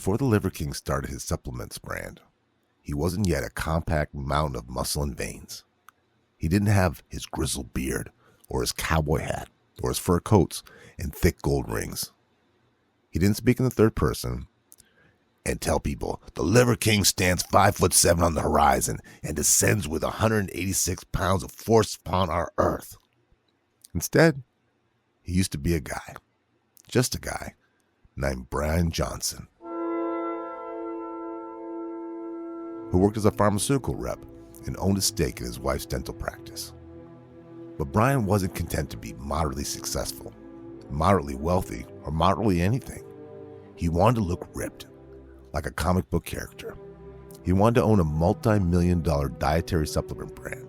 Before the Liver King started his supplements brand, he wasn't yet a compact mountain of muscle and veins. He didn't have his grizzled beard, or his cowboy hat, or his fur coats and thick gold rings. He didn't speak in the third person and tell people, the Liver King stands 5'7" on the horizon and descends with 186 pounds of force upon our earth. Instead, he used to be a guy, just a guy, named Brian Johnson, who worked as a pharmaceutical rep and owned a stake in his wife's dental practice. But Brian wasn't content to be moderately successful, moderately wealthy, or moderately anything. He wanted to look ripped, like a comic book character. He wanted to own a multi-million-dollar dietary supplement brand.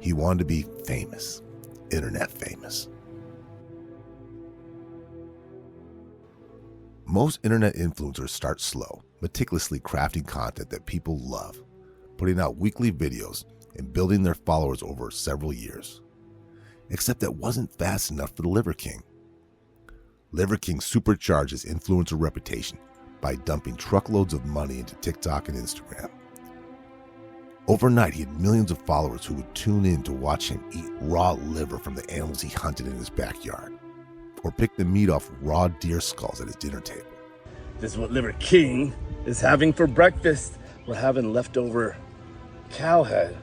He wanted to be famous, internet famous. Most internet influencers start slow, meticulously crafting content that people love, putting out weekly videos and building their followers over several years. Except that wasn't fast enough for the Liver King. Liver King supercharged his influencer reputation by dumping truckloads of money into TikTok and Instagram. Overnight, he had millions of followers who would tune in to watch him eat raw liver from the animals he hunted in his backyard, or pick the meat off raw deer skulls at his dinner table. This is what Liver King is having for breakfast. We're having leftover cow head.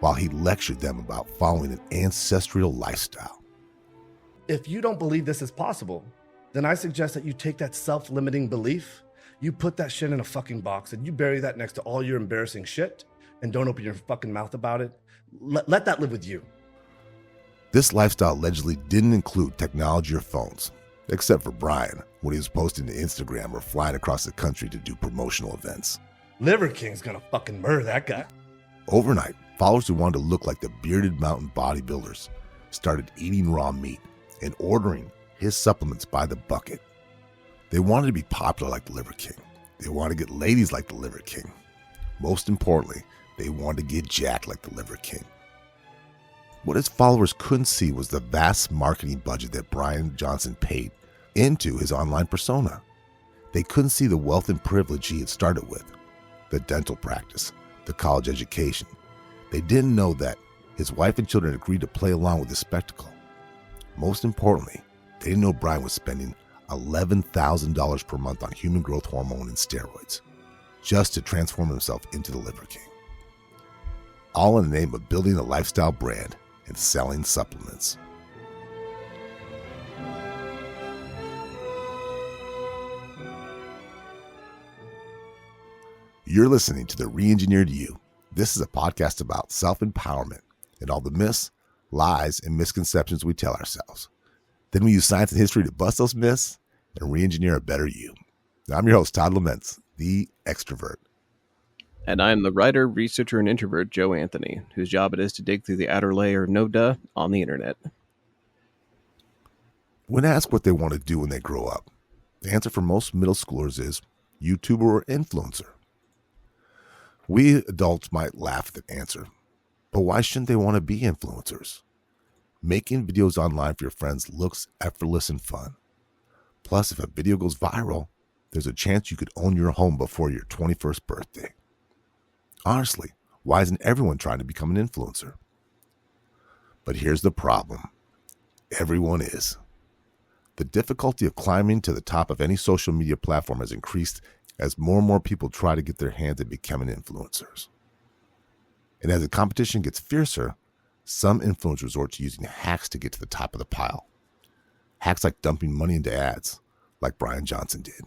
While he lectured them about following an ancestral lifestyle. If you don't believe this is possible, then I suggest that you take that self-limiting belief, you put that shit in a fucking box and you bury that next to all your embarrassing shit and don't open your fucking mouth about it. Let that live with you. This lifestyle allegedly didn't include technology or phones, except for Brian when he was posting to Instagram or flying across the country to do promotional events. Liver King's gonna fucking murder that guy. Overnight, followers who wanted to look like the bearded mountain bodybuilders started eating raw meat and ordering his supplements by the bucket. They wanted to be popular like the Liver King. They wanted to get ladies like the Liver King. Most importantly, they wanted to get jacked like the Liver King. What his followers couldn't see was the vast marketing budget that Brian Johnson paid into his online persona. They couldn't see the wealth and privilege he had started with, the dental practice, the college education. They didn't know that his wife and children agreed to play along with the spectacle. Most importantly, they didn't know Brian was spending $11,000 per month on human growth hormone and steroids just to transform himself into the Liver King. All in the name of building a lifestyle brand and selling supplements. You're listening to The Re-Engineered You. This is a podcast about self-empowerment and all the myths, lies, and misconceptions we tell ourselves. Then we use science and history to bust those myths and re-engineer a better you. Now, I'm your host, Todd Laments, the extrovert. And I'm the writer, researcher, and introvert, Joe Anthony, whose job it is to dig through the outer layer of no-duh on the internet. When asked what they want to do when they grow up, the answer for most middle schoolers is YouTuber or influencer. We adults might laugh at that answer, but why shouldn't they want to be influencers? Making videos online for your friends looks effortless and fun. Plus, if a video goes viral, there's a chance you could own your home before your 21st birthday. Honestly, why isn't everyone trying to become an influencer? But here's the problem. Everyone is. The difficulty of climbing to the top of any social media platform has increased as more and more people try to get their hands at becoming influencers. And as the competition gets fiercer, some influencers resort to using hacks to get to the top of the pile. Hacks like dumping money into ads, like Brian Johnson did.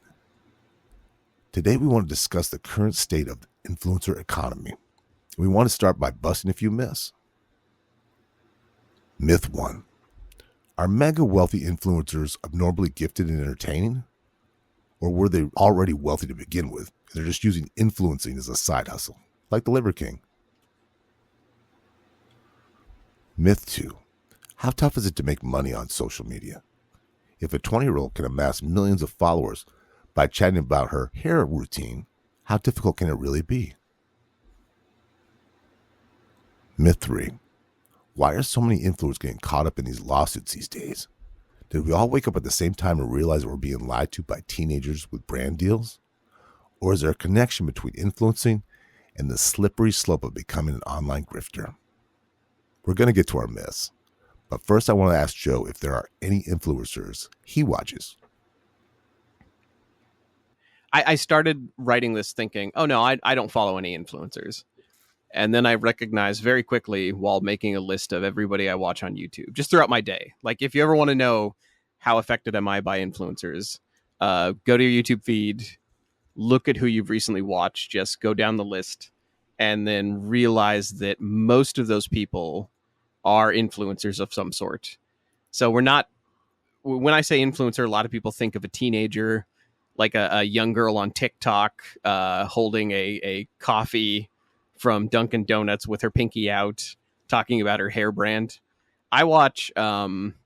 Today we want to discuss the current state of the influencer economy. We want to start by busting a few myths. Myth 1. Are mega wealthy influencers abnormally gifted and entertaining? Or were they already wealthy to begin with, and they're just using influencing as a side hustle, like the Liver King? Myth 2. How tough is it to make money on social media? If a 20-year-old can amass millions of followers by chatting about her hair routine, how difficult can it really be? Myth 3. Why are so many influencers getting caught up in these lawsuits these days? Did we all wake up at the same time and realize that we're being lied to by teenagers with brand deals? Or is there a connection between influencing and the slippery slope of becoming an online grifter? We're going to get to our myths. But first, I want to ask Joe if there are any influencers he watches. I started writing this thinking, oh no, I don't follow any influencers. And then I recognized very quickly while making a list of everybody I watch on YouTube, just throughout my day. Like, if you ever want to know how affected am I by influencers, go to your YouTube feed, look at who you've recently watched, just go down the list, and then realize that most of those people are influencers of some sort. So we're not, when I say influencer, a lot of people think of a teenager, like a young girl on TikTok holding a coffee from Dunkin' Donuts with her pinky out, talking about her hair brand. I watch Angela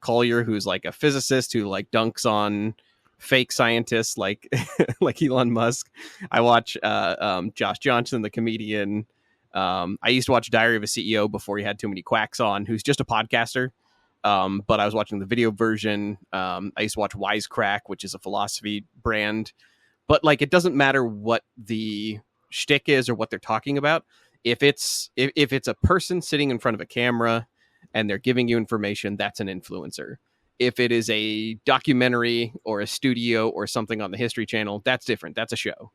Collier, who's like a physicist who like dunks on fake scientists like like Elon Musk. I watch Josh Johnson, the comedian. I used to watch Diary of a CEO before he had too many quacks on, who's just a podcaster. But I was watching the video version. I used to watch Wisecrack, which is a philosophy brand. But like, it doesn't matter what the shtick is or what they're talking about. If it's a person sitting in front of a camera and they're giving you information, that's an influencer. If it is a documentary or a studio or something on the History Channel, that's different. That's a show.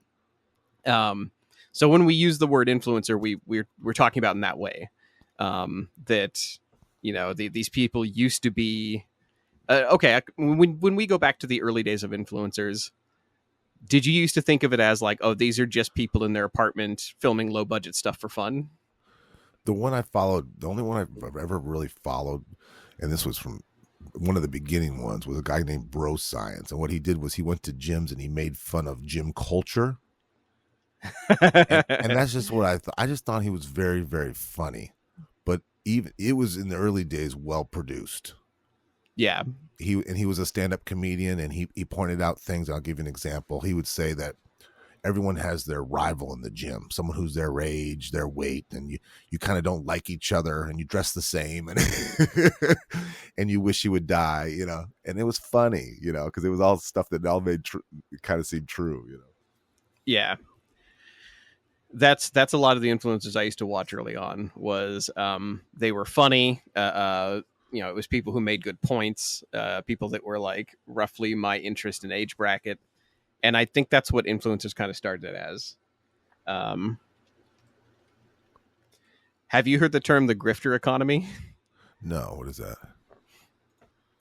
So when we use the word influencer, we're talking about in that way. That, you know, these people used to be okay. When we go back to the early days of influencers, did you used to think of it as like, oh, these are just people in their apartment filming low budget stuff for fun? The one I followed, the only one I've ever really followed, and this was from one of the beginning ones, was a guy named Bro Science. And what he did was he went to gyms and he made fun of gym culture. and that's just what I just thought he was very, very funny. But even it was in the early days well produced. Yeah. He was a stand-up comedian, and he pointed out things. I'll give you an example. He would say that everyone has their rival in the gym, someone who's their age, their weight, and you kind of don't like each other, and you dress the same, and and you wish you would die, you know. And it was funny, you know, because it was all stuff that all made kind of seem true, you know. Yeah. That's a lot of the influencers I used to watch early on. Was they were funny. You know, it was people who made good points, people that were like roughly my interest and age bracket. And I think that's what influencers kind of started as. Have you heard the term the Grifter Economy? No, what is that?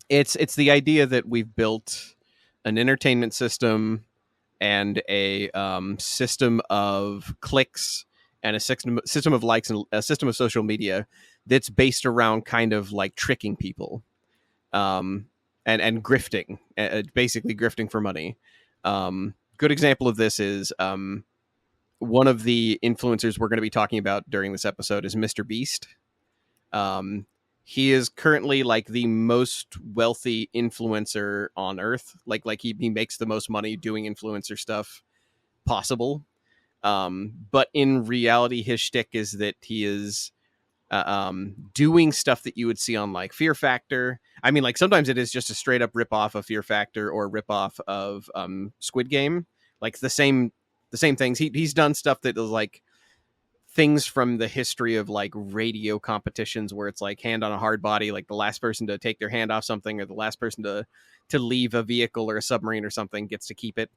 It's the idea that we've built an entertainment system and a system of clicks and a system of likes and a system of social media that's based around kind of like tricking people, and grifting, basically grifting for money. Good example of this is one of the influencers we're going to be talking about during this episode is Mr. Beast. He is currently like the most wealthy influencer on earth. Like he makes the most money doing influencer stuff possible. But in reality, his shtick is that he is doing stuff that you would see on like Fear Factor. I mean, like sometimes it is just a straight up rip off of Fear Factor or rip off of Squid Game. Like the same things. He's done stuff that is like things from the history of like radio competitions where it's like hand on a hard body, like the last person to take their hand off something or the last person to leave a vehicle or a submarine or something gets to keep it.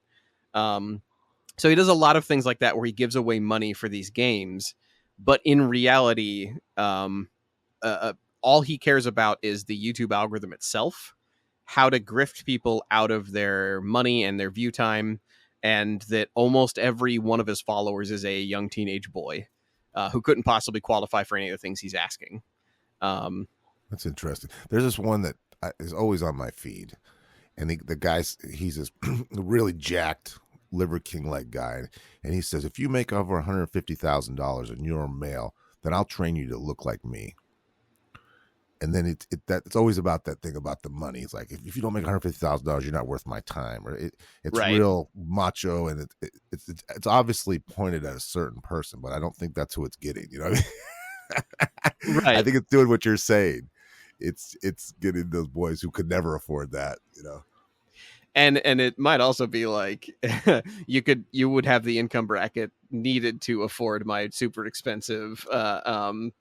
So he does a lot of things like that where he gives away money for these games, but in reality, all he cares about is the YouTube algorithm itself, how to grift people out of their money and their view time, and that almost every one of his followers is a young teenage boy who couldn't possibly qualify for any of the things he's asking. That's interesting. There's this one that is always on my feed, and the guy's, he's this really jacked Liver King like guy, and he says, if you make over $150,000 and you're a male, then I'll train you to look like me. And then it's always about that thing about the money. It's like, if you don't make $150,000, you're not worth my time. Or it's right. Real macho, and it's obviously pointed at a certain person, but I don't think that's who it's getting. You know what I mean? Right. I think it's doing what you're saying. It's getting those boys who could never afford that. You know. and it might also be like you would have the income bracket needed to afford my super expensive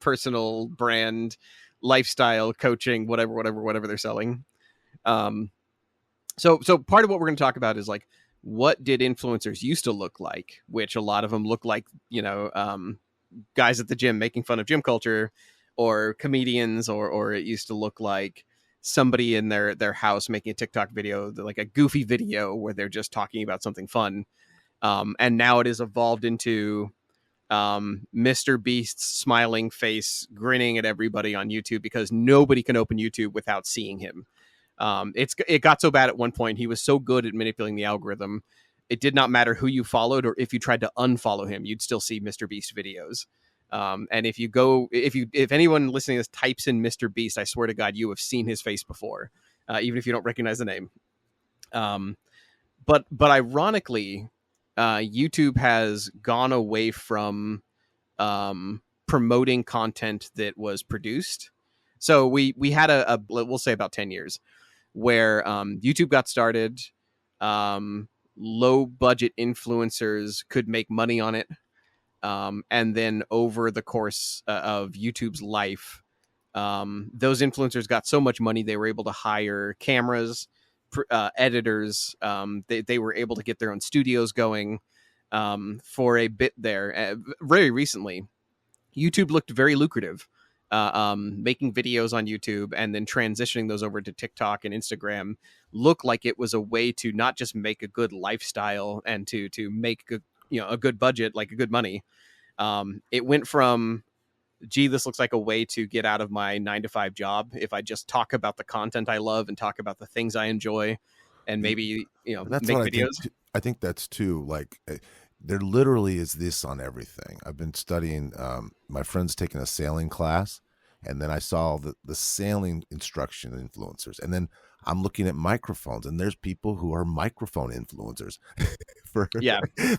personal brand lifestyle coaching, whatever they're selling. So part of what we're going to talk about is like, what did influencers used to look like, which a lot of them look like, guys at the gym making fun of gym culture, or comedians, or it used to look like somebody in their house making a TikTok video, like a goofy video where they're just talking about something fun. And now it has evolved into Mr. Beast's smiling face, grinning at everybody on YouTube, because nobody can open YouTube without seeing him. It got so bad at one point, he was so good at manipulating the algorithm, it did not matter who you followed, or if you tried to unfollow him, you'd still see Mr. Beast videos. And if anyone listening to this types in Mr. Beast, I swear to God, you have seen his face before, even if you don't recognize the name. But ironically, YouTube has gone away from promoting content that was produced. So we had we'll say about 10 years where YouTube got started. Low budget influencers could make money on it. And then over the course of YouTube's life, those influencers got so much money, they were able to hire cameras, editors. They were able to get their own studios going for a bit there. Very recently, YouTube looked very lucrative. Making videos on YouTube and then transitioning those over to TikTok and Instagram looked like it was a way to not just make a good lifestyle and to make a good budget, like a good money. It went from, gee, this looks like a way to get out of my 9-to-5 job if I just talk about the content I love and talk about the things I enjoy, and maybe that's make what videos. I think that's too, like, there literally is this on everything. I've been studying, my friend's taking a sailing class, and then I saw the sailing instruction influencers, and then I'm looking at microphones, and there's people who are microphone influencers.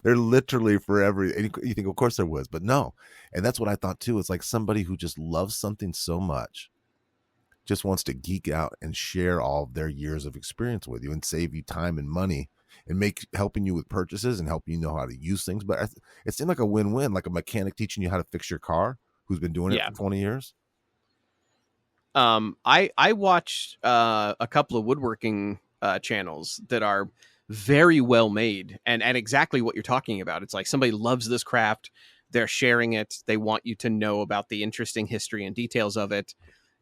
They're literally for every, and you think of course there was, but no. And that's what I thought too. It's like somebody who just loves something so much, just wants to geek out and share all of their years of experience with you and save you time and money, and helping you with purchases and helping you know how to use things. But it seemed like a win-win, like a mechanic teaching you how to fix your car who's been doing it for 20 years. I watched a couple of woodworking channels that are very well made, and exactly what you're talking about. It's like somebody loves this craft, they're sharing it, they want you to know about the interesting history and details of it.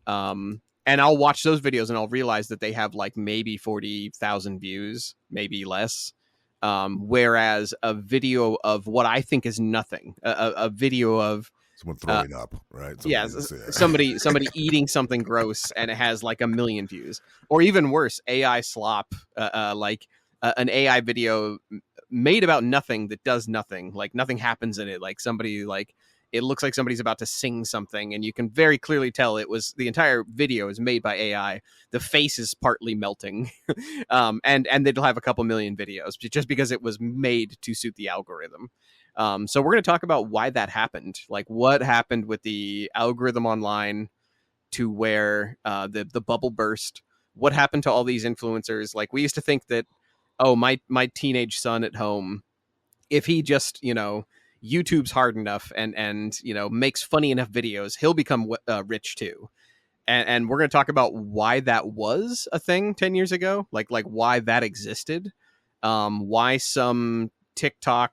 And I'll watch those videos and I'll realize that they have like maybe 40,000 views, maybe less. Whereas a video of what I think is nothing, a video of someone throwing up, right? Somebody eating something gross, and it has like 1 million views. Or even worse, AI slop, like an AI video made about nothing that does nothing. Like nothing happens in it. Like somebody, like, it looks like somebody's about to sing something, and you can very clearly tell the entire video is made by AI. The face is partly melting. And they'll have a couple million videos just because it was made to suit the algorithm. So we're going to talk about why that happened, like what happened with the algorithm online to where the bubble burst. What happened to all these influencers? Like, we used to think that, oh, my teenage son at home, if he just, YouTube's hard enough and makes funny enough videos, he'll become rich too. And we're going to talk about why that was a thing 10 years ago, like why that existed, why some TikTok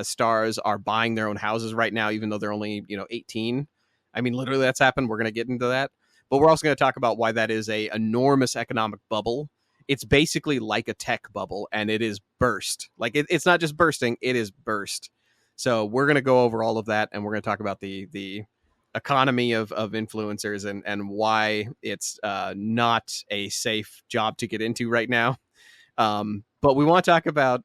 stars are buying their own houses right now, even though they're only 18. I mean, literally, that's happened. We're going to get into that, but we're also going to talk about why that is a enormous economic bubble. It's basically like a tech bubble, and it is burst. Like it's not just bursting; it is burst. So we're going to go over all of that, and we're going to talk about the economy of influencers and why it's not a safe job to get into right now. But we want to talk about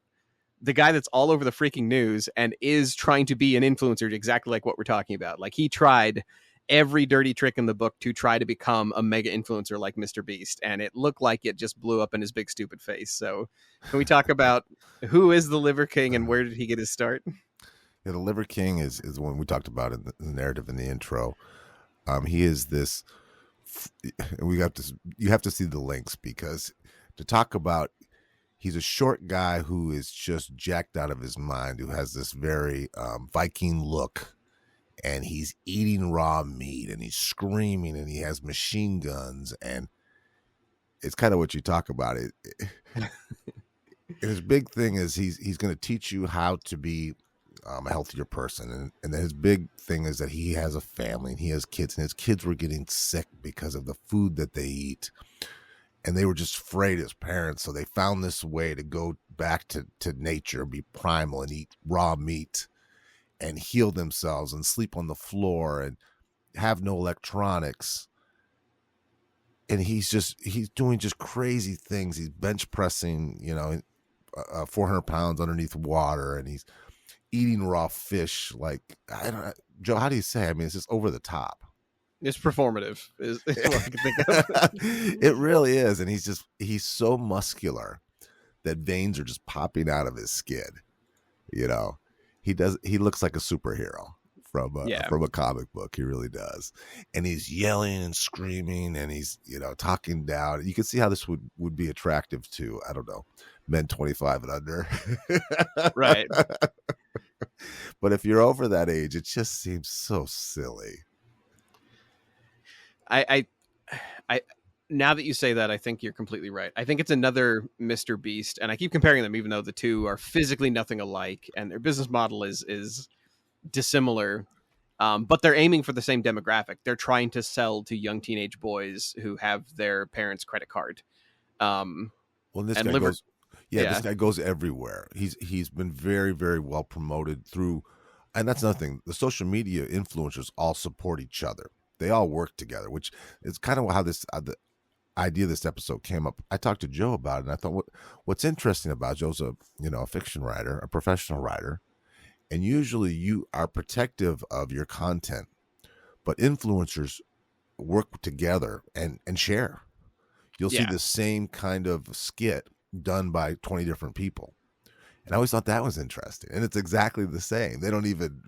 the guy that's all over the freaking news and is trying to be an influencer, exactly like what we're talking about. Like, he tried every dirty trick in the book to try to become a mega influencer like Mr. Beast, and it looked like it just blew up in his big stupid face. So can we talk about who is the Liver King and where did he get his start? Yeah, the Liver King is the one we talked about in the narrative in the intro. He is this, you have to see the links, because to talk about He's a short guy who is just jacked out of his mind, who has this very Viking look, and he's eating raw meat, and he's screaming, and he has machine guns, and it's kind of what you talk about. His big thing is he's going to teach you how to be a healthier person, and his big thing is that he has a family and he has kids, and his kids were getting sick because of the food that they eat, and they were just afraid as parents. So they found this way to go back to nature, be primal, and eat raw meat, and heal themselves, and sleep on the floor, and have no electronics. And he's doing just crazy things. He's bench pressing, 400 pounds underneath water, and he's eating raw fish. Like, I don't know, Joe, how do you say? I mean, it's just over the top. It's performative, is what I can think of. It really is. And he's so muscular that veins are just popping out of his skin. He looks like a superhero from a comic book. He really does. And he's yelling and screaming, and he's, talking down. You can see how this would be attractive to, I don't know, men 25 and under. Right. But if you're over that age, it just seems so silly. I now that you say that, I think you're completely right. I think it's another Mr. Beast, and I keep comparing them, even though the two are physically nothing alike, and their business model is dissimilar. But they're aiming for the same demographic. They're trying to sell to young teenage boys who have their parents' credit card. This guy goes everywhere. He's been very, very well promoted through, and that's nothing. The social media influencers all support each other. They all work together, which is kind of how the idea of this episode came up. I talked to Joe about it, and I thought what's interesting about Joe's a fiction writer, a professional writer, and usually you are protective of your content, but influencers work together and share. You'll see the same kind of skit done by 20 different people. And I always thought that was interesting. And it's exactly the same. They don't even,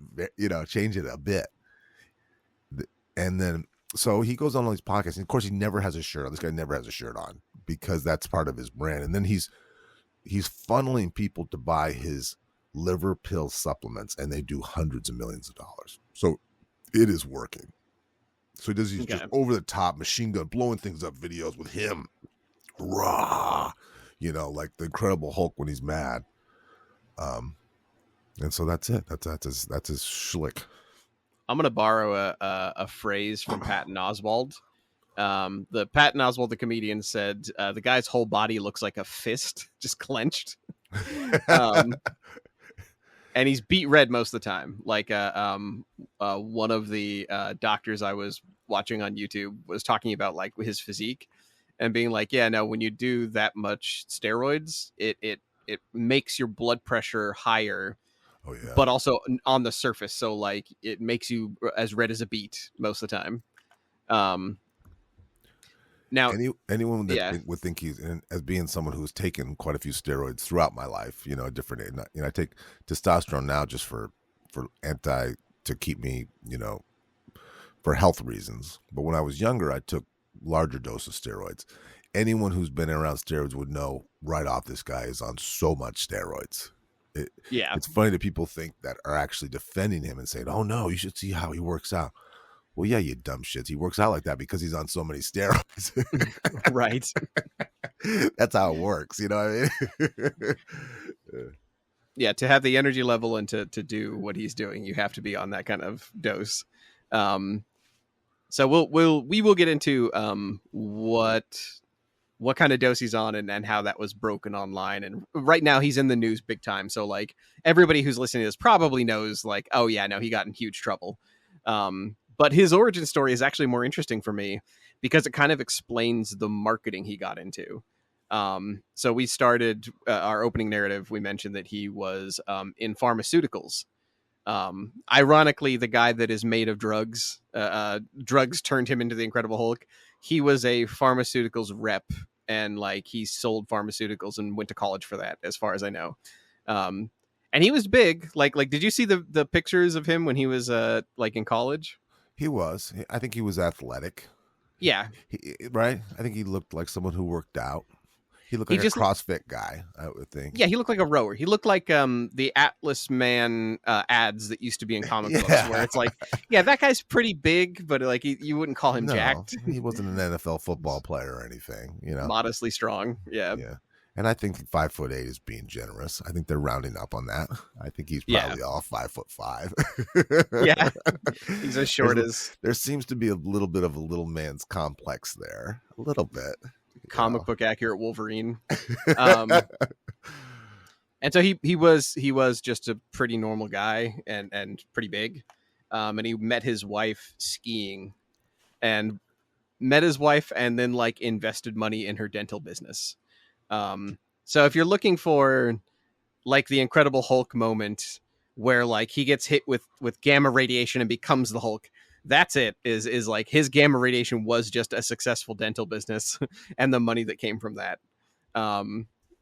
change it a bit. And then, so he goes on all these podcasts. And of course, he never has a shirt on. This guy never has a shirt on because that's part of his brand. And then he's funneling people to buy his liver pill supplements, and they do hundreds of millions of dollars. So it is working. So he does these just over the top machine gun blowing things up videos with him. Raw. Like the Incredible Hulk when he's mad. And so that's it. That's his schlick. I'm going to borrow a phrase from Patton Oswald. The Patton Oswald, the comedian, said the guy's whole body looks like a fist, just clenched. And he's beat red most of the time. Like one of the doctors I was watching on YouTube was talking about like his physique and being like, yeah, no, when you do that much steroids, it makes your blood pressure higher. Oh, yeah. But also on the surface. So like it makes you as red as a beet most of the time. Now anyone that would think he's as being someone who's taken quite a few steroids throughout my life, a different age. I take testosterone now just for to keep me, for health reasons. But when I was younger, I took larger doses of steroids. Anyone who's been around steroids would know right off this guy is on so much steroids. It's funny that people think that are actually defending him and saying, oh no, you should see how he works out. Well, yeah, you dumb shits. He works out like that because he's on so many steroids. Right. That's how it works. You know what I mean? Yeah, to have the energy level and to do what he's doing, you have to be on that kind of dose. So we will get into what kind of dose he's on and how that was broken online. And right now he's in the news big time. So like everybody who's listening to this probably knows like, oh yeah, no, he got in huge trouble. But his origin story is actually more interesting for me because it kind of explains the marketing he got into. So we started our opening narrative. We mentioned that he was in pharmaceuticals. Ironically, the guy that is made of drugs, drugs turned him into the Incredible Hulk. He was a pharmaceuticals rep, and like he sold pharmaceuticals and went to college for that, as far as I know. And he was big. Like, did you see the pictures of him when he was like in college? He was. I think he was athletic. Yeah. Right. I think he looked like someone who worked out. He looked He like a just CrossFit guy, I would think. Yeah, he looked like a rower. He looked like the Atlas Man ads that used to be in comic books, where Yeah. it's like, yeah, that guy's pretty big, but like you wouldn't call him No, jacked. he wasn't an NFL football player or anything, you know. Modestly strong. Yeah. Yeah. And I think 5'8" is being generous. I think they're rounding up on that. I think he's Yeah. probably all 5'5". Yeah. He's as short as There seems to be a little bit of a little man's complex there. A little bit. comic book accurate Wolverine. And so he was just a pretty normal guy and pretty big. And he met his wife skiing and then like invested money in her dental business. So if you're looking for like the Incredible Hulk moment where like he gets hit with gamma radiation and becomes the Hulk, that's it. Is like his gamma radiation was just a successful dental business and the money that came from that.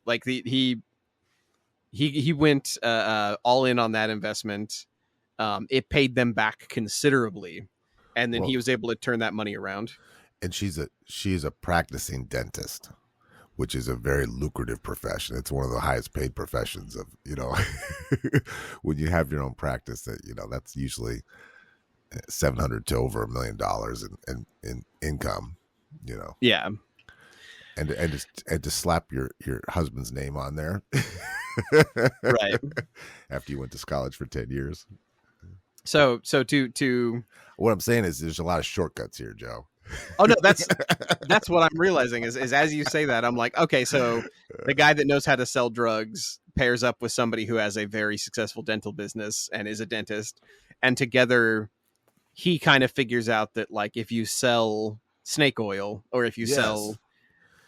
Like he went all in on that investment. It paid them back considerably, and then he was able to turn that money around. And she's a practicing dentist, which is a very lucrative profession. It's one of the highest paid professions of, you know, when you have your own practice, that, you know, that's usually $700 to over $1 million in income, you know. Yeah. And to slap your husband's name on there. Right. After you went to college for 10 years. So to what I'm saying is there's a lot of shortcuts here, Joe. Oh no, that's what I'm realizing is as you say that, I'm like, okay, so the guy that knows how to sell drugs pairs up with somebody who has a very successful dental business and is a dentist, and together he kind of figures out that like if you sell snake oil or if you sell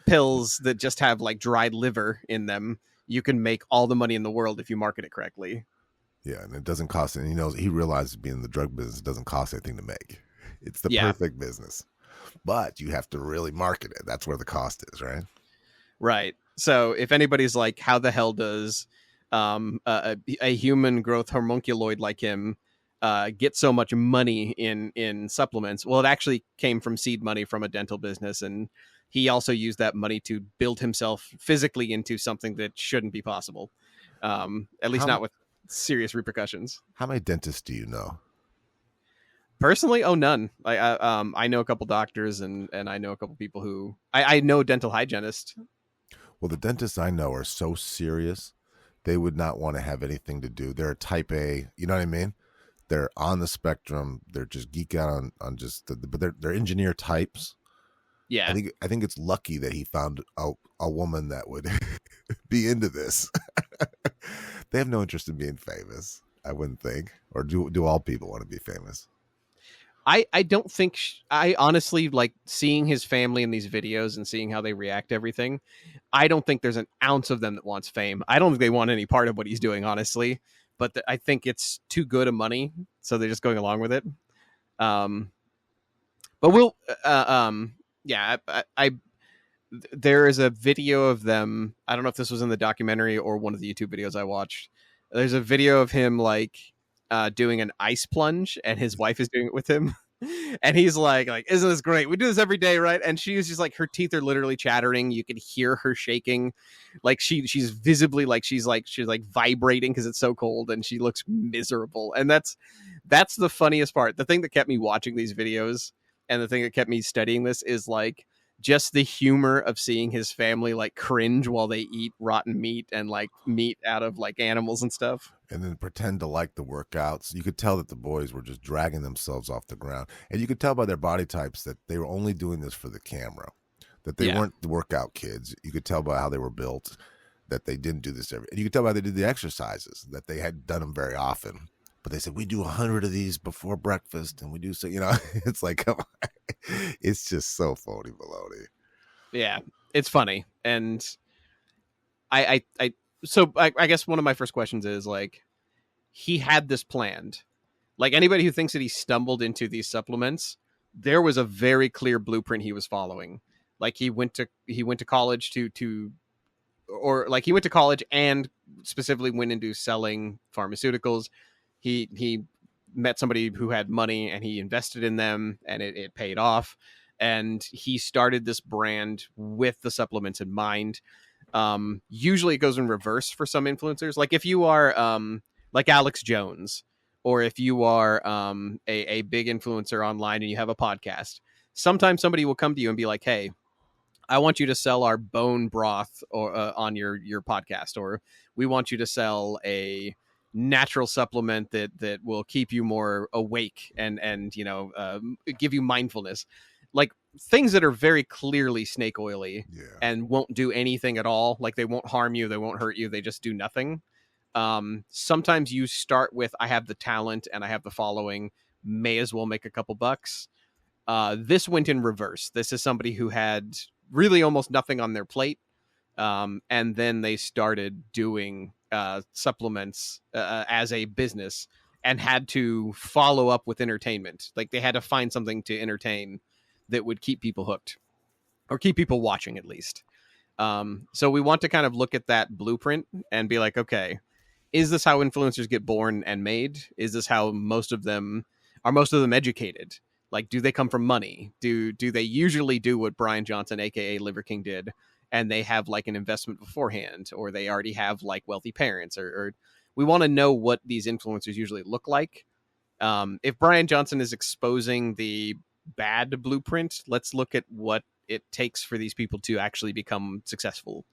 pills that just have like dried liver in them, you can make all the money in the world if you market it correctly. Yeah, and it doesn't cost any. He realizes being in the drug business doesn't cost anything to make. It's the perfect business. But you have to really market it. That's where the cost is, right? Right. So if anybody's like, how the hell does a human growth homunculoid like him get so much money in supplements? Well, it actually came from seed money from a dental business, and he also used that money to build himself physically into something that shouldn't be possible, at least not with serious repercussions. How many dentists do you know? Personally, none. I know a couple doctors and I know a couple people who I know a dental hygienist. Well, the dentists I know are so serious, they would not want to have anything to do. They're a type A, you know what I mean? They're on the spectrum. They're just geek out on just, but they're engineer types. Yeah, I think it's lucky that he found a woman that would be into this. They have no interest in being famous, I wouldn't think. Or do all people want to be famous? I don't think I honestly like seeing his family in these videos and seeing how they react to everything. I don't think there's an ounce of them that wants fame. I don't think they want any part of what he's doing, honestly. But I think it's too good of money, so they're just going along with it. But we'll, yeah. I there is a video of them. I don't know if this was in the documentary or one of the YouTube videos I watched. There's a video of him like doing an ice plunge, and his wife is doing it with him. And he's like, isn't this great? We do this every day, right? And she's just like, her teeth are literally chattering. You can hear her shaking. Like she's visibly like she's vibrating because it's so cold, and she looks miserable. And that's the funniest part. The thing that kept me watching these videos and the thing that kept me studying this is like just the humor of seeing his family like cringe while they eat rotten meat and like meat out of like animals and stuff. And then pretend to like the workouts. You could tell that the boys were just dragging themselves off the ground. And you could tell by their body types that they were only doing this for the camera, that they weren't the workout kids. You could tell by how they were built that they didn't do this and you could tell by they did the exercises, that they had done them very often. But they said, we do 100 of these before breakfast, and we do so, you know, it's like, come on. It's just so phony baloney. Yeah, it's funny. And so I guess one of my first questions is like, he had this planned. Like anybody who thinks that he stumbled into these supplements, there was a very clear blueprint he was following. Like he went to college or like he went to college and specifically went into selling pharmaceuticals. He met somebody who had money and he invested in them, and it paid off. And he started this brand with the supplements in mind. Usually it goes in reverse for some influencers. Like if you are like Alex Jones, or if you are a big influencer online and you have a podcast, sometimes somebody will come to you and be like, hey, I want you to sell our bone broth or on your podcast, or we want you to sell a natural supplement that will keep you more awake and give you mindfulness, like things that are very clearly snake oily Yeah. and won't do anything at all. Like they won't harm you, they won't hurt you, they just do nothing. Sometimes you start with, I have the talent and I have the following, may as well make a couple bucks. This went in reverse. This is somebody who had really almost nothing on their plate. And then they started doing supplements as a business and had to follow up with entertainment. Like they had to find something to entertain that would keep people hooked or keep people watching at least. So we want to kind of look at that blueprint and be like, okay, is this how influencers get born and made? Is this how most of them educated? Like, do they come from money? Do they usually do what Brian Johnson, aka Liver King, did, and they have like an investment beforehand, or they already have like wealthy parents, or we want to know what these influencers usually look like. If Brian Johnson is exposing the bad blueprint, let's look at what it takes for these people to actually become successful.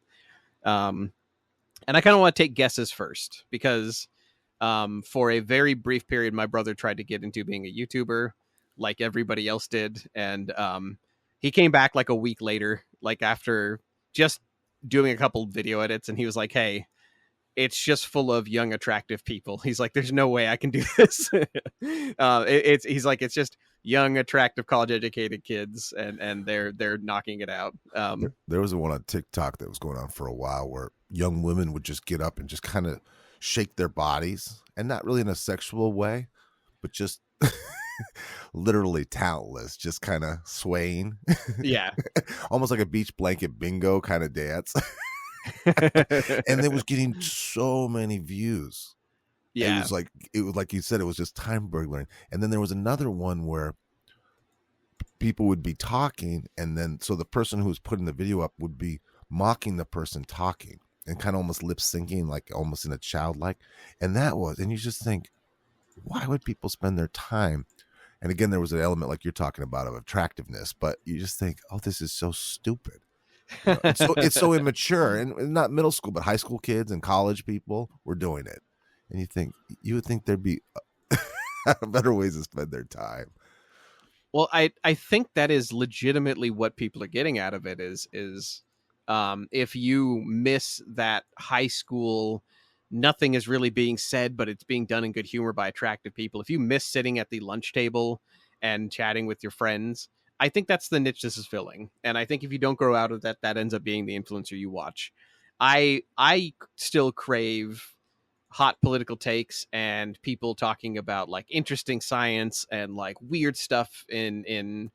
And I kind of want to take guesses first because for a very brief period, my brother tried to get into being a YouTuber like everybody else did. And he came back like a week later, like after just doing a couple video edits. And he was like, hey, it's just full of young, attractive people. He's like, there's no way I can do this. He's like, it's just young, attractive, college educated kids. And they're knocking it out. There was one on TikTok that was going on for a while where young women would just get up and just kind of shake their bodies, and not really in a sexual way, but just literally talentless, just kind of swaying. Yeah. Almost like a beach blanket bingo kind of dance. And it was getting so many views. Yeah. It was like you said, it was just time burglaring. And then there was another one where people would be talking, and then so the person who was putting the video up would be mocking the person talking and kind of almost lip syncing, like almost in a childlike. And you just think, why would people spend their time? And again, there was an element like you're talking about of attractiveness, but you just think, oh, this is so stupid. It's so immature, and not middle school, but high school kids and college people were doing it. And you would think there'd be better ways to spend their time. Well, I think that is legitimately what people are getting out of it is if you miss that high school, nothing is really being said, but it's being done in good humor by attractive people. If you miss sitting at the lunch table and chatting with your friends, I think that's the niche this is filling. And I think if you don't grow out of that, that ends up being the influencer you watch. I still crave hot political takes and people talking about like interesting science and like weird stuff in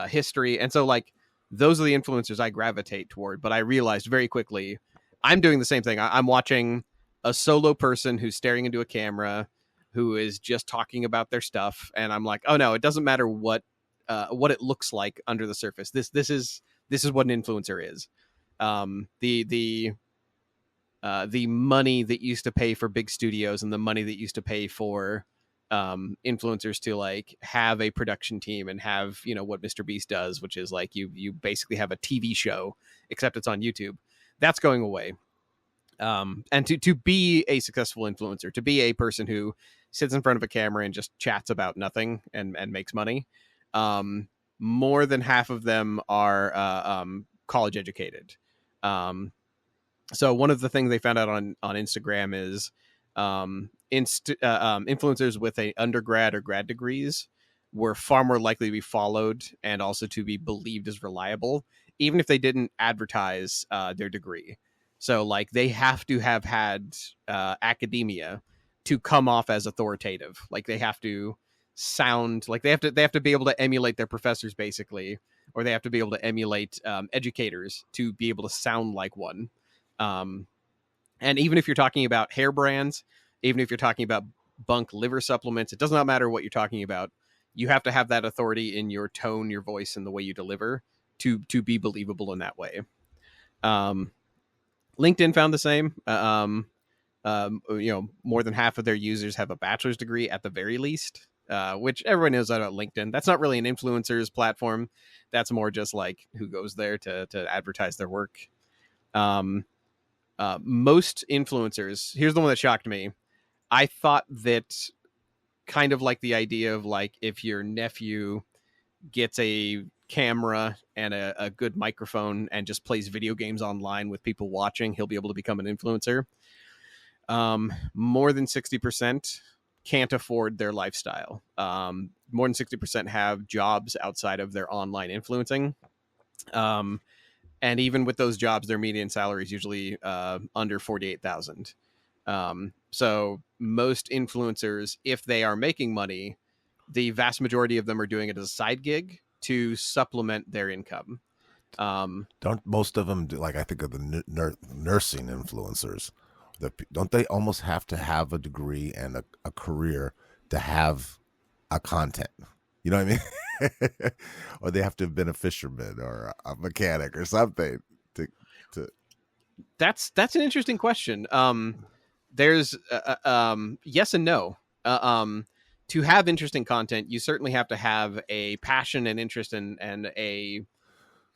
history. And so like those are the influencers I gravitate toward. But I realized very quickly I'm doing the same thing. I'm watching a solo person who's staring into a camera, who is just talking about their stuff, and I'm like, oh no, it doesn't matter what it looks like under the surface. This is what an influencer is. The money that used to pay for big studios and the money that used to pay for influencers to like have a production team and have, what Mr. Beast does, which is like you basically have a TV show, except it's on YouTube. That's going away. And to be a successful influencer, to be a person who sits in front of a camera and just chats about nothing and makes money, more than half of them are college educated. So one of the things they found out on Instagram is influencers with a undergrad or grad degrees were far more likely to be followed and also to be believed as reliable, even if they didn't advertise their degree. So like they have to have had academia to come off as authoritative. Like they have to sound like they have to be able to emulate their professors basically, or they have to be able to emulate educators to be able to sound like one. And even if you're talking about hair brands, even if you're talking about bunk liver supplements, it does not matter what you're talking about. You have to have that authority in your tone, your voice, and the way you deliver to be believable in that way. LinkedIn found the same. More than half of their users have a bachelor's degree at the very least, which everyone knows about LinkedIn. That's not really an influencer's platform. That's more just like who goes there to advertise their work. Most influencers, here's the one that shocked me. I thought that kind of like the idea of like if your nephew gets a camera and a good microphone and just plays video games online with people watching, he'll be able to become an influencer. More than 60% can't afford their lifestyle. More than 60% have jobs outside of their online influencing. And even with those jobs, their median salary is usually under 48,000. So most influencers, if they are making money, the vast majority of them are doing it as a side gig to supplement their income. Don't most of them do, like I think of the nursing influencers? Don't they almost have to have a degree and a career to have a content? You know what I mean? Or they have to have been a fisherman or a mechanic or something to. That's an interesting question. There's yes and no. To have interesting content, you certainly have to have a passion and interest and a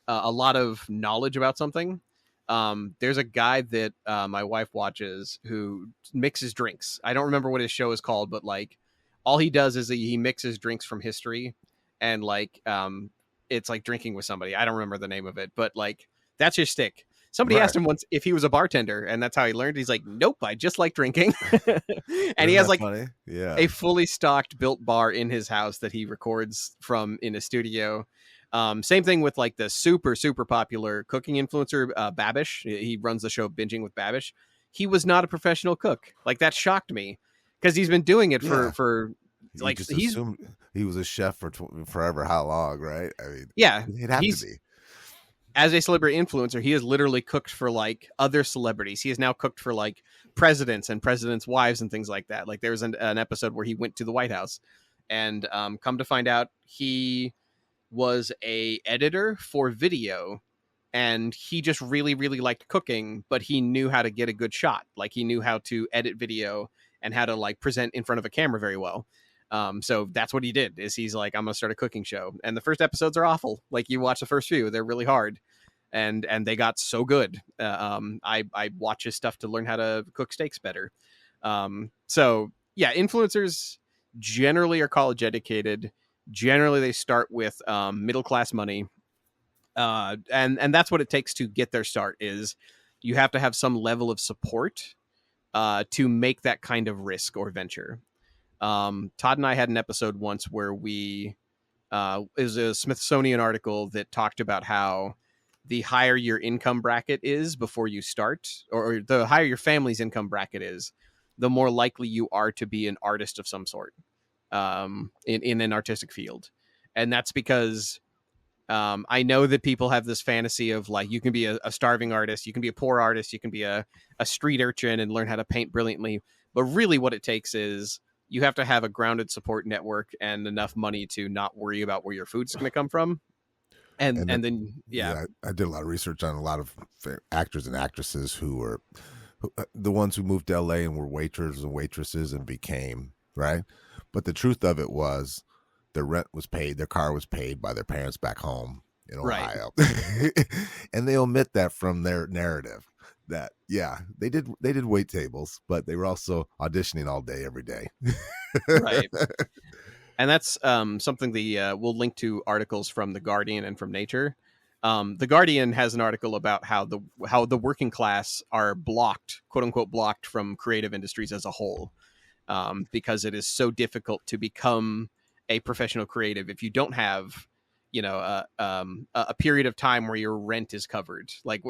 lot of knowledge about something. There's a guy that my wife watches who mixes drinks. I don't remember what his show is called, but like all he does is he mixes drinks from history, and like it's like drinking with somebody. I don't remember the name of it, but like that's your stick. Somebody asked him once if he was a bartender, and that's how he learned. He's like, nope, I just like drinking. And he has like a fully stocked built bar in his house that he records from in a studio. Same thing with like the super, super popular cooking influencer, Babish. He runs the show Binging with Babish. He was not a professional cook. Like that shocked me because he's been doing it for like he's assumed he was a chef for forever. How long, right? I mean, yeah, it'd have to be. As a celebrity influencer, he has literally cooked for like other celebrities. He has now cooked for like presidents and presidents' wives and things like that. Like there was an episode where he went to the White House, and come to find out, he was a editor for video, and he just really, really liked cooking, but he knew how to get a good shot. Like he knew how to edit video and how to like present in front of a camera very well. So that's what he did. Is he's like, I'm gonna start a cooking show, and the first episodes are awful. Like you watch the first few, they're really hard, and they got so good. I watch his stuff to learn how to cook steaks better. So yeah, influencers generally are college educated. Generally, they start with middle class money, and that's what it takes to get their start. Is you have to have some level of support to make that kind of risk or venture. Todd and I had an episode once where it was a Smithsonian article that talked about how the higher your income bracket is before you start, or the higher your family's income bracket is, the more likely you are to be an artist of some sort in an artistic field. And that's because I know that people have this fantasy of like, you can be a starving artist, you can be a poor artist, you can be a street urchin and learn how to paint brilliantly. But really what it takes is you have to have a grounded support network and enough money to not worry about where your food's going to come from. And then I did a lot of research on a lot of actors and actresses who were the ones who moved to LA and were waiters and waitresses and became, right? But the truth of it was their rent was paid, their car was paid by their parents back home in Ohio. Right. And they omit that from their narrative. That they did wait tables, but they were also auditioning all day every day. Right. And that's something we'll link to articles from The Guardian and from Nature. The Guardian has an article about how the working class are blocked, quote unquote, blocked from creative industries as a whole, because it is so difficult to become a professional creative if you don't have a period of time where your rent is covered. Like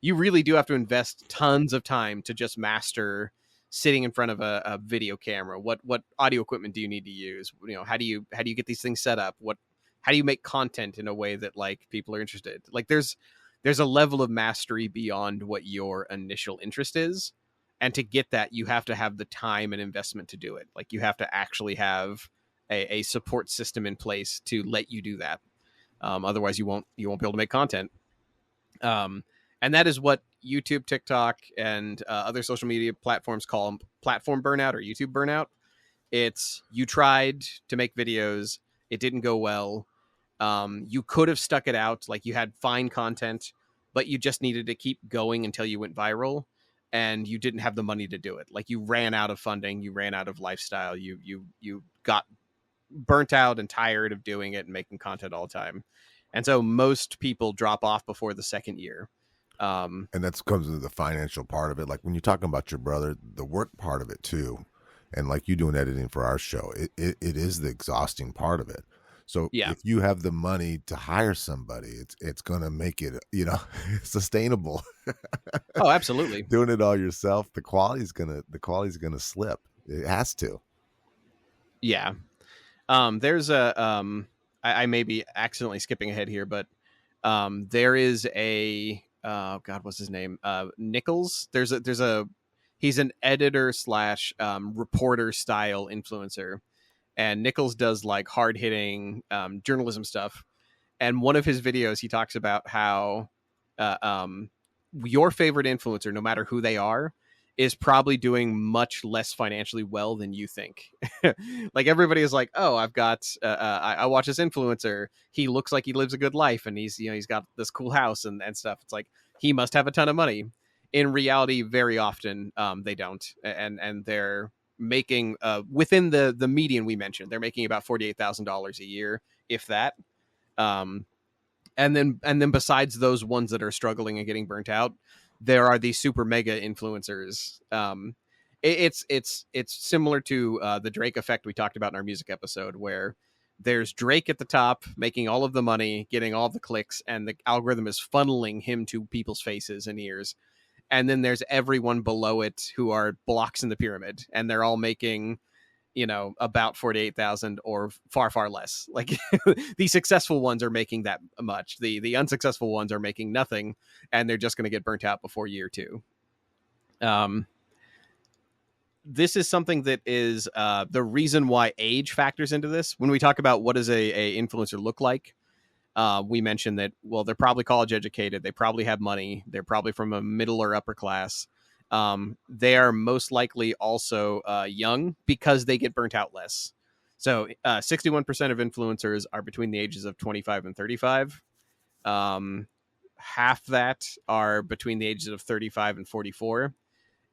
you really do have to invest tons of time to just master sitting in front of a video camera. What audio equipment do you need to use? How do you get these things set up? How do you make content in a way that like people are interested? Like there's a level of mastery beyond what your initial interest is. And to get that, you have to have the time and investment to do it. Like you have to actually have a support system in place to let you do that. Otherwise you won't be able to make content. And that is what YouTube, TikTok, and other social media platforms call platform burnout or YouTube burnout. It's you tried to make videos, it didn't go well. You could have stuck it out, like you had fine content, but you just needed to keep going until you went viral, and you didn't have the money to do it. Like you ran out of funding, you ran out of lifestyle, you got burnt out and tired of doing it and making content all the time. And so most people drop off before the second year. And that comes into the financial part of it. Like when you're talking about your brother, the work part of it too, and like you doing editing for our show, it is the exhausting part of it. So Yeah. if you have the money to hire somebody, it's going to make it, sustainable. Oh, absolutely. Doing it all yourself, the quality's going to slip. It has to. Yeah. There's I may be accidentally skipping ahead here, but there is a God, what's his name? Nicholls. He's an editor slash reporter style influencer, and Nicholls does like hard hitting journalism stuff. And one of his videos, he talks about how your favorite influencer, no matter who they are, is probably doing much less financially well than you think. Like everybody is like, oh, I've got I watch this influencer, he looks like he lives a good life, and he's got this cool house and stuff. It's like he must have a ton of money. In reality, very often they don't, and they're making within the median we mentioned, they're making about $48,000 a year, if that. And then besides those ones that are struggling and getting burnt out, there are these super mega influencers. It's similar to the Drake effect we talked about in our music episode, where there's Drake at the top making all of the money, getting all the clicks, and the algorithm is funneling him to people's faces and ears. And then there's everyone below it who are blocks in the pyramid, and they're all making, about 48,000 or far less. Like the successful ones are making that much. The unsuccessful ones are making nothing, and they're just going to get burnt out before year two. This is something that is the reason why age factors into this. When we talk about what does a influencer look like, we mentioned that, well, they're probably college educated. They probably have money. They're probably from a middle or upper class. They are most likely also young because they get burnt out less. So 61% of influencers are between the ages of 25 and 35. Half that are between the ages of 35 and 44.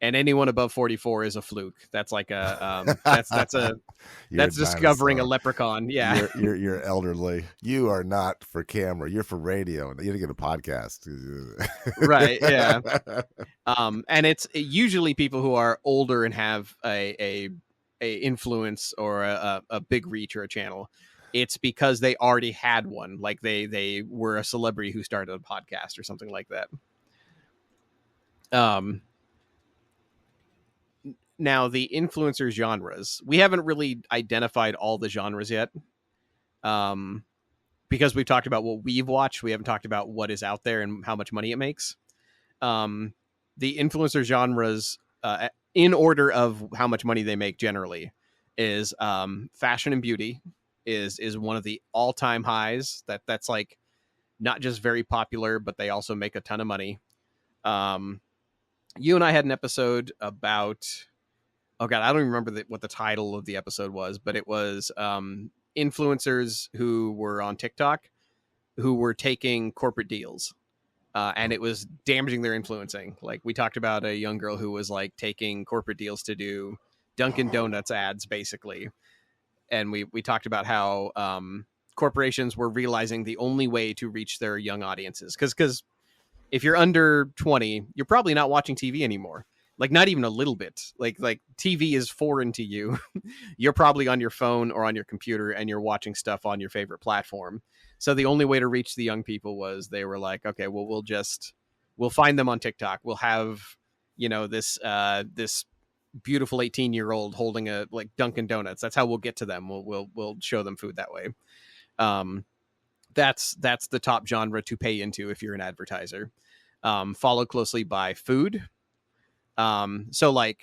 And anyone above 44 is a fluke. That's like that's discovering a leprechaun. Yeah, you're elderly. You are not for camera. You're for radio, and you didn't get a podcast. Right? Yeah. And it's usually people who are older and have a influence or a big reach or a channel. It's because they already had one, like they were a celebrity who started a podcast or something like that. Now, the influencer genres, we haven't really identified all the genres yet, because we've talked about what we've watched. We haven't talked about what is out there and how much money it makes. The influencer genres, in order of how much money they make generally, is fashion and beauty is one of the all-time highs. That's like not just very popular, but they also make a ton of money. You and I had an episode about... Oh God, I don't even remember what the title of the episode was, but it was influencers who were on TikTok who were taking corporate deals, and it was damaging their influencing. Like we talked about a young girl who was like taking corporate deals to do Dunkin' Donuts ads, basically, and we talked about how corporations were realizing the only way to reach their young audiences, because if you're under 20, you're probably not watching TV anymore. Like not even a little bit. Like TV is foreign to you. You're probably on your phone or on your computer, and you're watching stuff on your favorite platform. So the only way to reach the young people was they were like, okay, well, we'll find them on TikTok. We'll have, this beautiful 18-year-old holding a like Dunkin' Donuts. That's how we'll get to them. We'll show them food that way. That's the top genre to pay into if you're an advertiser. Followed closely by food. So like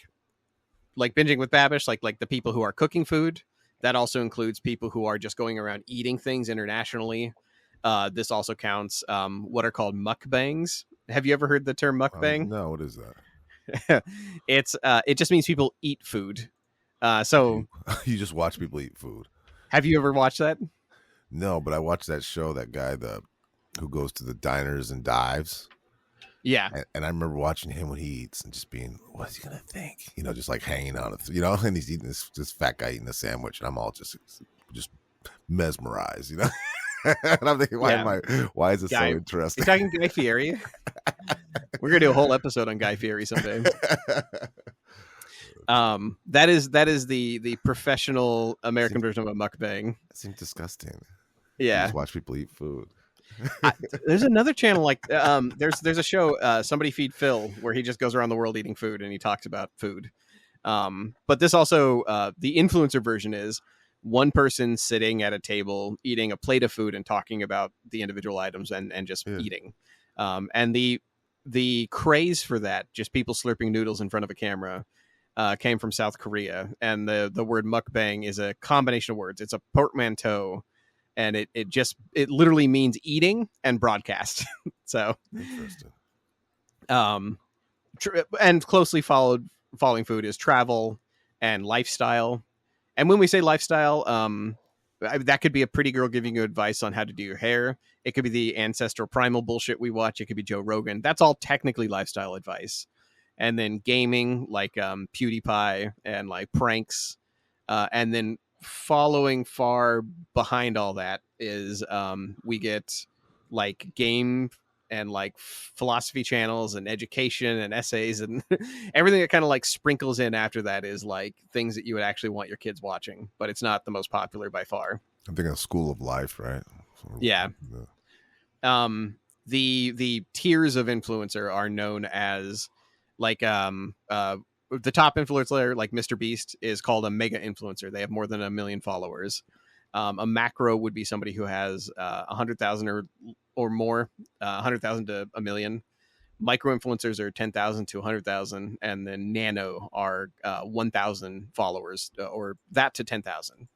Binging with Babish, like the people who are cooking food, that also includes people who are just going around eating things internationally. this also counts. What are called mukbangs. Have you ever heard the term mukbang? No, what is that? It just means people eat food. So You just watch people eat food. have you ever watched that? No, but I watched that show. That guy, who goes to the diners and dives. Yeah. And I remember watching him when he eats and just being, what's he gonna think? Just like hanging out, and he's eating this fat guy eating a sandwich, and I'm all just mesmerized, And I'm thinking, why is this so interesting? You're talking Guy Fieri? We're gonna do a whole episode on Guy Fieri someday. That is the professional American version of a mukbang. It seems disgusting. Yeah, just watch people eat food. There's another channel like there's a show, Somebody Feed Phil, where he just goes around the world eating food and he talks about food. But this also the influencer version is one person sitting at a table eating a plate of food and talking about the individual items and just eating. And the craze for that, just people slurping noodles in front of a camera, came from South Korea. And the word mukbang is a combination of words. It's a portmanteau, and it literally means eating and broadcast. So interesting. And closely following food is travel and lifestyle. And when we say lifestyle, that could be a pretty girl giving you advice on how to do your hair. It could be the ancestral primal bullshit we watch. It could be Joe Rogan. That's all technically lifestyle advice. And then gaming, like PewDiePie, and like pranks. And then following far behind all that is we get like game and like philosophy channels and education and essays and everything that kind of like sprinkles in after that is like things that you would actually want your kids watching, but it's not the most popular by far. I'm thinking of School of Life, right? Yeah. The tiers of influencer are known as like the top influencer, like Mr. Beast, is called a mega influencer. They have more than 1 million followers. A macro would be somebody who has 100,000 or more, 100,000 to 1 million. Micro influencers are 10,000 to 100,000, and then nano are 1,000 followers, or that to 10,000.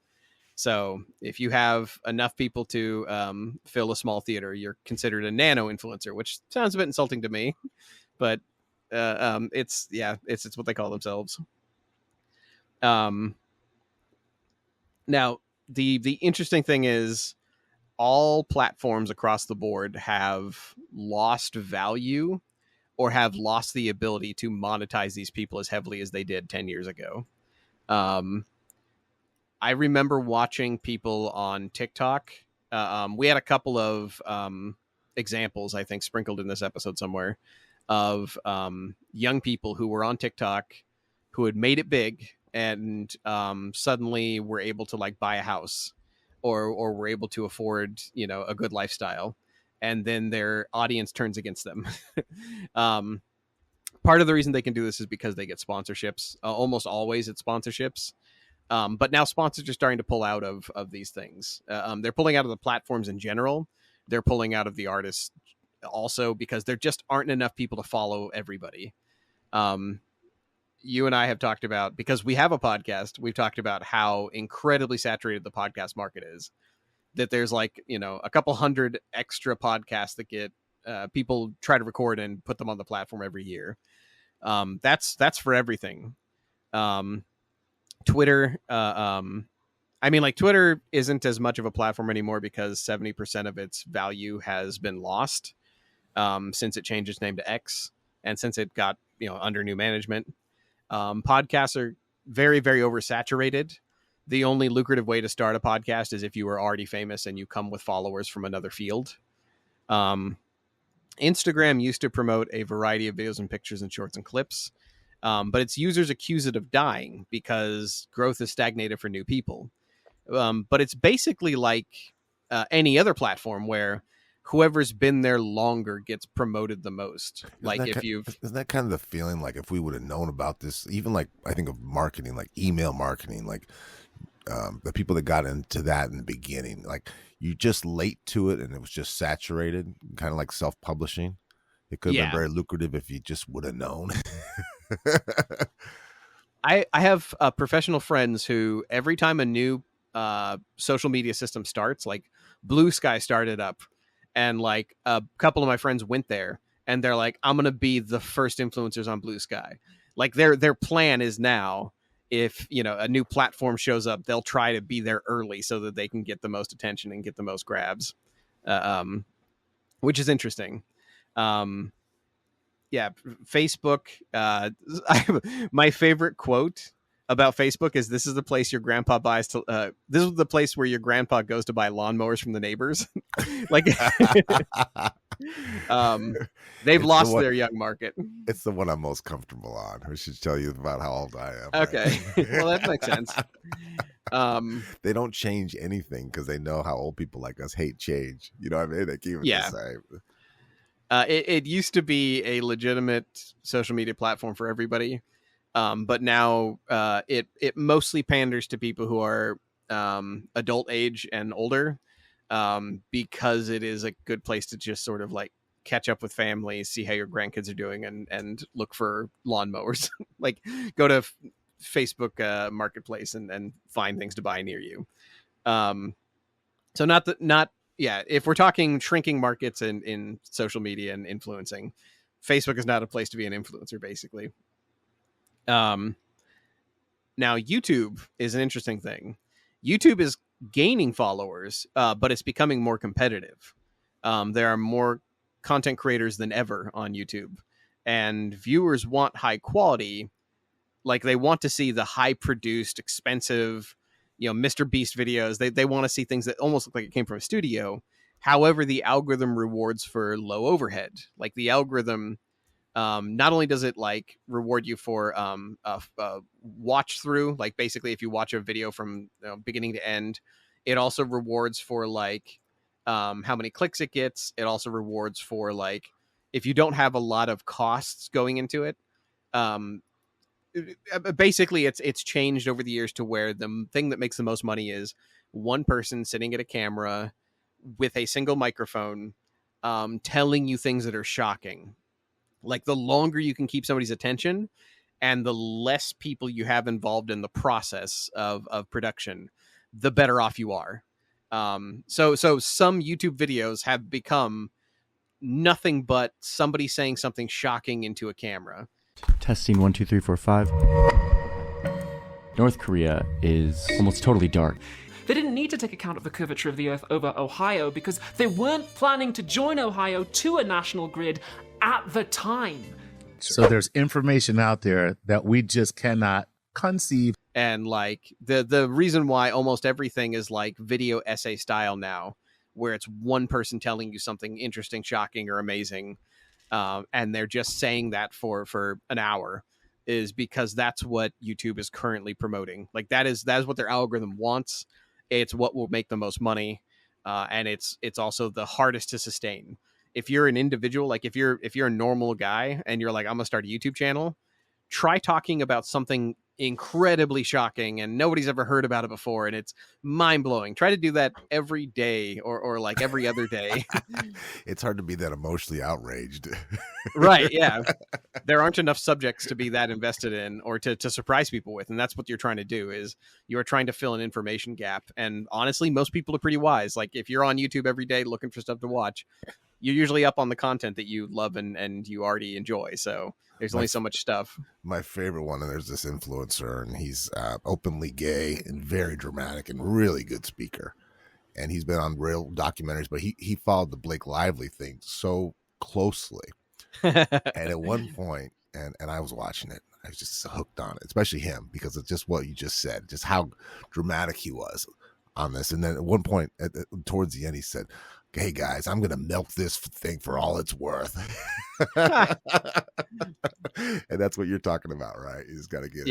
So if you have enough people to fill a small theater, you're considered a nano influencer, which sounds a bit insulting to me, but it's what they call themselves. Now the interesting thing is all platforms across the board have lost value or have lost the ability to monetize these people as heavily as they did 10 years ago. I remember watching people on TikTok. We had a couple of examples, I think, sprinkled in this episode somewhere, of young people who were on TikTok who had made it big and suddenly were able to like buy a house or were able to afford, a good lifestyle. And then their audience turns against them. Part of the reason they can do this is because they get sponsorships. Almost always it's sponsorships. But now sponsors are starting to pull out of these things. They're pulling out of the platforms in general. They're pulling out of the artists also because there just aren't enough people to follow everybody. You and I have talked about, because we have a podcast, we've talked about how incredibly saturated the podcast market is. That there's like, a couple hundred extra podcasts that get people try to record and put them on the platform every year. That's for everything. Twitter, Twitter isn't as much of a platform anymore because 70% of its value has been lost since it changed its name to X and since it got, under new management. Podcasts are very, very oversaturated. The only lucrative way to start a podcast is if you are already famous and you come with followers from another field. Instagram used to promote a variety of videos and pictures and shorts and clips. But its users accuse it of dying because growth is stagnated for new people. But it's basically like any other platform where whoever's been there longer gets promoted the most. Isn't that kind of the feeling, like if we would have known about this, even like I think of marketing, like email marketing, like the people that got into that in the beginning, like you just late to it and it was just saturated, kind of like self-publishing. It could have been very lucrative if you just would have known. I have professional friends who every time a new social media system starts, like Blue Sky started up And like a couple of my friends went there, and they're like, I'm gonna be the first influencers on Blue Sky. Like their plan is now, if a new platform shows up, they'll try to be there early so that they can get the most attention and get the most grabs, which is interesting. Yeah, Facebook. My favorite quote about Facebook is, "This is the place your grandpa buys to. This is the place where your grandpa goes to buy lawnmowers from the neighbors." Like, they've lost their young market. It's the one I'm most comfortable on. I should tell you about how old I am. Okay, right? Well, that makes sense. They don't change anything because they know how old people like us hate change. You know what I mean? They keep it the same. It used to be a legitimate social media platform for everybody, but now it mostly panders to people who are adult age and older, because it is a good place to just sort of like catch up with families, see how your grandkids are doing, and look for lawnmowers. Like, go to Facebook Marketplace and find things to buy near you. So not. Yeah, if we're talking shrinking markets in social media and influencing, Facebook is not a place to be an influencer, basically. Now, YouTube is an interesting thing. YouTube is gaining followers, but it's becoming more competitive. There are more content creators than ever on YouTube, and viewers want high quality. Like, they want to see the high produced, expensive, Mr. Beast videos. They want to see things that almost look like it came from a studio. However, the algorithm rewards for low overhead. Like, the algorithm, not only does it like reward you for a watch through, like basically if you watch a video from beginning to end, it also rewards for like how many clicks it gets. It also rewards for like, if you don't have a lot of costs going into it. Basically it's changed over the years to where the thing that makes the most money is one person sitting at a camera with a single microphone, telling you things that are shocking. Like, the longer you can keep somebody's attention and the less people you have involved in the process of production, the better off you are. So some YouTube videos have become nothing but somebody saying something shocking into a camera. Testing 1 2 3 4 5. North Korea is almost totally dark. They didn't need to take account of the curvature of the Earth over Ohio because they weren't planning to join Ohio to a national grid at the time. So there's information out there that we just cannot conceive. And like the reason why almost everything is like video essay style now, where it's one person telling you something interesting, shocking, or amazing, and they're just saying that for an hour, is because that's what YouTube is currently promoting. Like, that is what their algorithm wants. It's what will make the most money, and it's also the hardest to sustain. If you're an individual, like if you're a normal guy and you're like, I'm gonna start a YouTube channel, try talking about something incredibly shocking and nobody's ever heard about it before and it's mind-blowing. Try to do that every day or like every other day. It's hard to be that emotionally outraged. Right, yeah. There aren't enough subjects to be that invested in or to surprise people with, and that's what you're trying to do, is you're trying to fill an information gap. And honestly, most people are pretty wise. Like, if you're on YouTube every day looking for stuff to watch, you're usually up on the content that you love and you already enjoy. So there's only so much stuff. My favorite one, and there's this influencer, and he's openly gay and very dramatic and really good speaker. And he's been on real documentaries, but he followed the Blake Lively thing so closely. And at one point, and I was watching it, I was just hooked on it, especially him, because it's just what you just said, just how dramatic he was on this. And then at one point, towards the end, he said, "Hey guys, I'm gonna milk this thing for all it's worth." And that's what you're talking about, right? You just got to get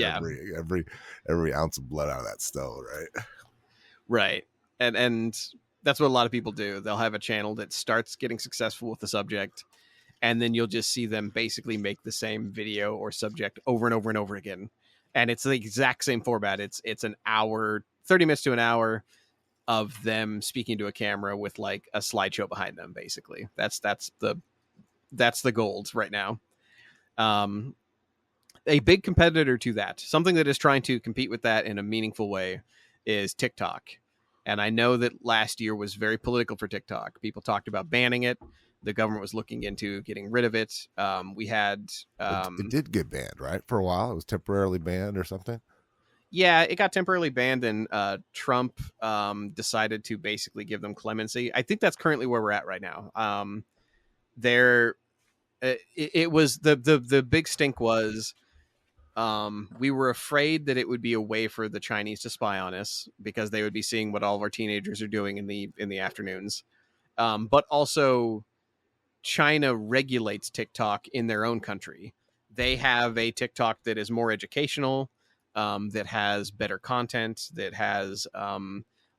every ounce of blood out of that stone, right? Right. And that's what a lot of people do. They'll have a channel that starts getting successful with the subject, and then you'll just see them basically make the same video or subject over and over and over again. And it's the exact same format. It's an hour, 30 minutes to an hour of them speaking to a camera with like a slideshow behind them. Basically, that's the gold right now. A big competitor to that, something that is trying to compete with that in a meaningful way, is TikTok. And I know that last year was very political for TikTok. People talked about banning it. The government was looking into getting rid of it. We had it did get banned, right? For a while, it was temporarily banned or something. Yeah, it got temporarily banned, and Trump decided to basically give them clemency. I think that's currently where we're at right now. It was the big stink was we were afraid that it would be a way for the Chinese to spy on us because they would be seeing what all of our teenagers are doing in the afternoons. But also, China regulates TikTok in their own country. They have a TikTok that is more educational, that has better content, that has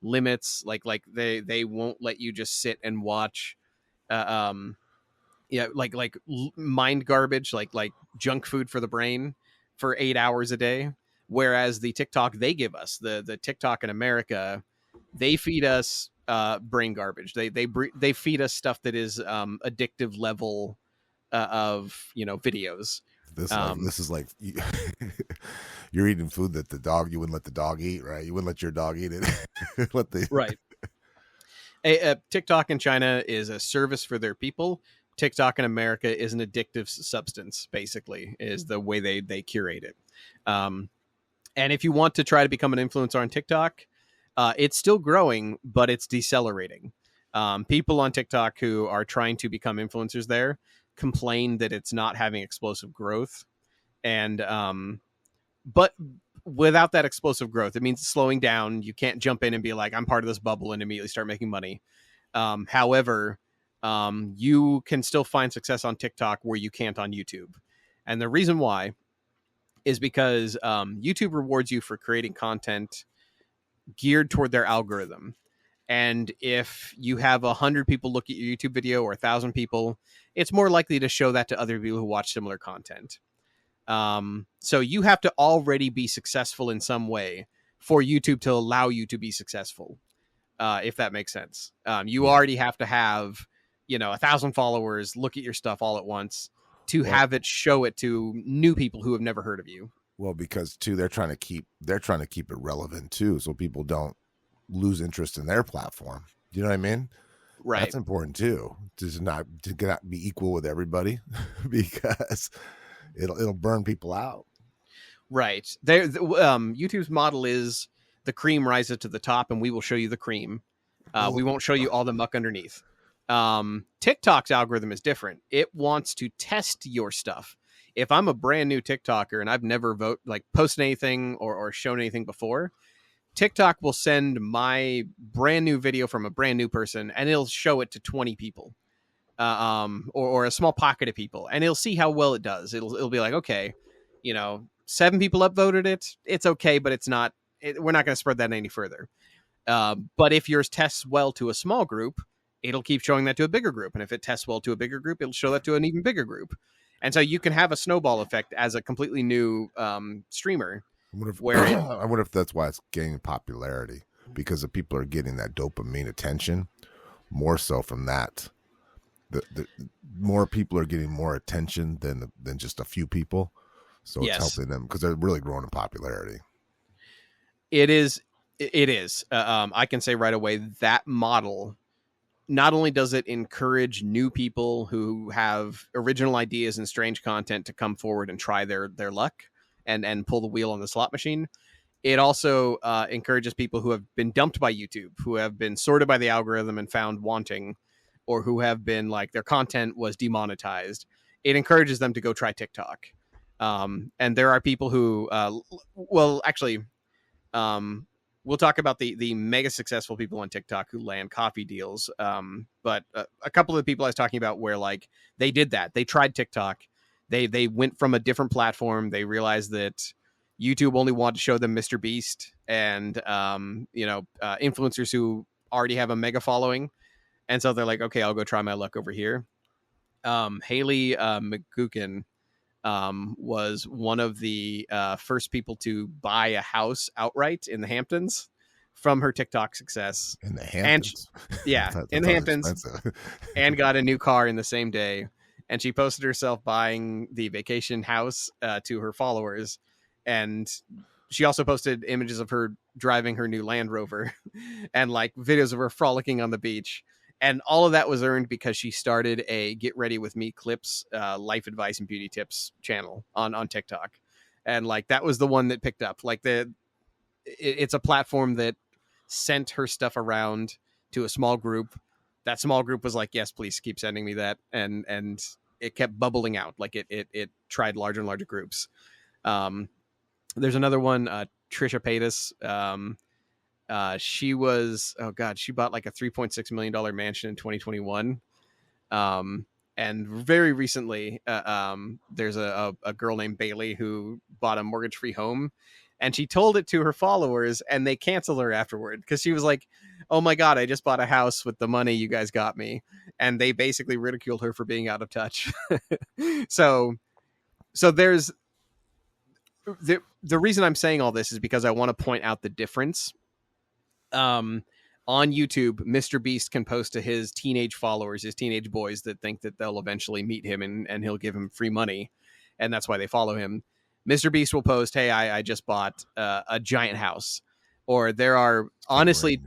limits. Like they won't let you just sit and watch, mind garbage, like junk food for the brain for 8 hours a day. Whereas the TikTok they give us, the TikTok in America, they feed us brain garbage. They feed us stuff that is addictive level of videos. This is like you're eating food that you wouldn't let the dog eat, right? You wouldn't let your dog eat it. Right. TikTok in China is a service for their people. TikTok in America is an addictive substance, basically, is the way they curate it. And if you want to try to become an influencer on TikTok, it's still growing, but it's decelerating. People on TikTok who are trying to become influencers there complain that it's not having explosive growth. And but without that explosive growth, it means slowing down. You can't jump in and be like, I'm part of this bubble and immediately start making money. However, you can still find success on TikTok where you can't on YouTube. And the reason why is because YouTube rewards you for creating content geared toward their algorithm. And if you have 100 people look at your YouTube video or 1,000 people, it's more likely to show that to other people who watch similar content. So you have to already be successful in some way for YouTube to allow you to be successful, if that makes sense. You already have to have 1,000 followers look at your stuff all at once to have it show it to new people who have never heard of you. Well, because too, they're trying to keep it relevant too, so people don't lose interest in their platform. You know what I mean? Right. That's important too, to not be equal with everybody, because it'll burn people out. Right. YouTube's model is the cream rises to the top, and we will show you the cream. We won't show you all the muck underneath. TikTok's algorithm is different. It wants to test your stuff. If I'm a brand new TikToker and I've never posted anything or shown anything before, TikTok will send my brand new video from a brand new person and it'll show it to 20 people, or a small pocket of people, and it'll see how well it does. It'll be like, okay, 7 people upvoted it. It's okay, but we're not going to spread that any further. But if yours tests well to a small group, it'll keep showing that to a bigger group. And if it tests well to a bigger group, it'll show that to an even bigger group. And so you can have a snowball effect as a completely new streamer. I wonder if that's why it's gaining popularity, because the people are getting that dopamine attention more so from that. The more people are getting more attention than just a few people. So it's helping them because they're really growing in popularity. It is. I can say right away that model, not only does it encourage new people who have original ideas and strange content to come forward and try their luck and pull the wheel on the slot machine, it also encourages people who have been dumped by YouTube, who have been sorted by the algorithm and found wanting, or who have been their content was demonetized. It encourages them to go try TikTok. And there are people who, we'll talk about the mega successful people on TikTok who land coffee deals. But a couple of the people I was talking about where they did that. They tried TikTok. They went from a different platform. They realized that YouTube only wanted to show them Mr. Beast and, influencers who already have a mega following. And so they're like, okay, I'll go try my luck over here. Haley McGuckin was one of the first people to buy a house outright in the Hamptons from her TikTok success. In the Hamptons? In the Hamptons. And got a new car in the same day. And she posted herself buying the vacation house to her followers. And she also posted images of her driving her new Land Rover and like videos of her frolicking on the beach. And all of that was earned because she started a Get Ready With Me clips, life advice and beauty tips channel on TikTok. And like, that was the one that picked up. Like it's a platform that sent her stuff around to a small group. That small group was like, yes, please keep sending me that. And it kept bubbling out. Like it tried larger and larger groups. There's another one, Trisha Paytas. She was, she bought like a $3.6 million mansion in 2021. And very recently, there's a girl named Bailey who bought a mortgage-free home, and she told it to her followers, and they canceled her afterward because she was like, oh my God, I just bought a house with the money you guys got me. And they basically ridiculed her for being out of touch. So there's the reason I'm saying all this is because I want to point out the difference. On YouTube, Mr. Beast can post to his teenage followers, his teenage boys that think that they'll eventually meet him and he'll give him free money. And that's why they follow him. Mr. Beast will post, hey, I just bought a giant house. Or there are honestly,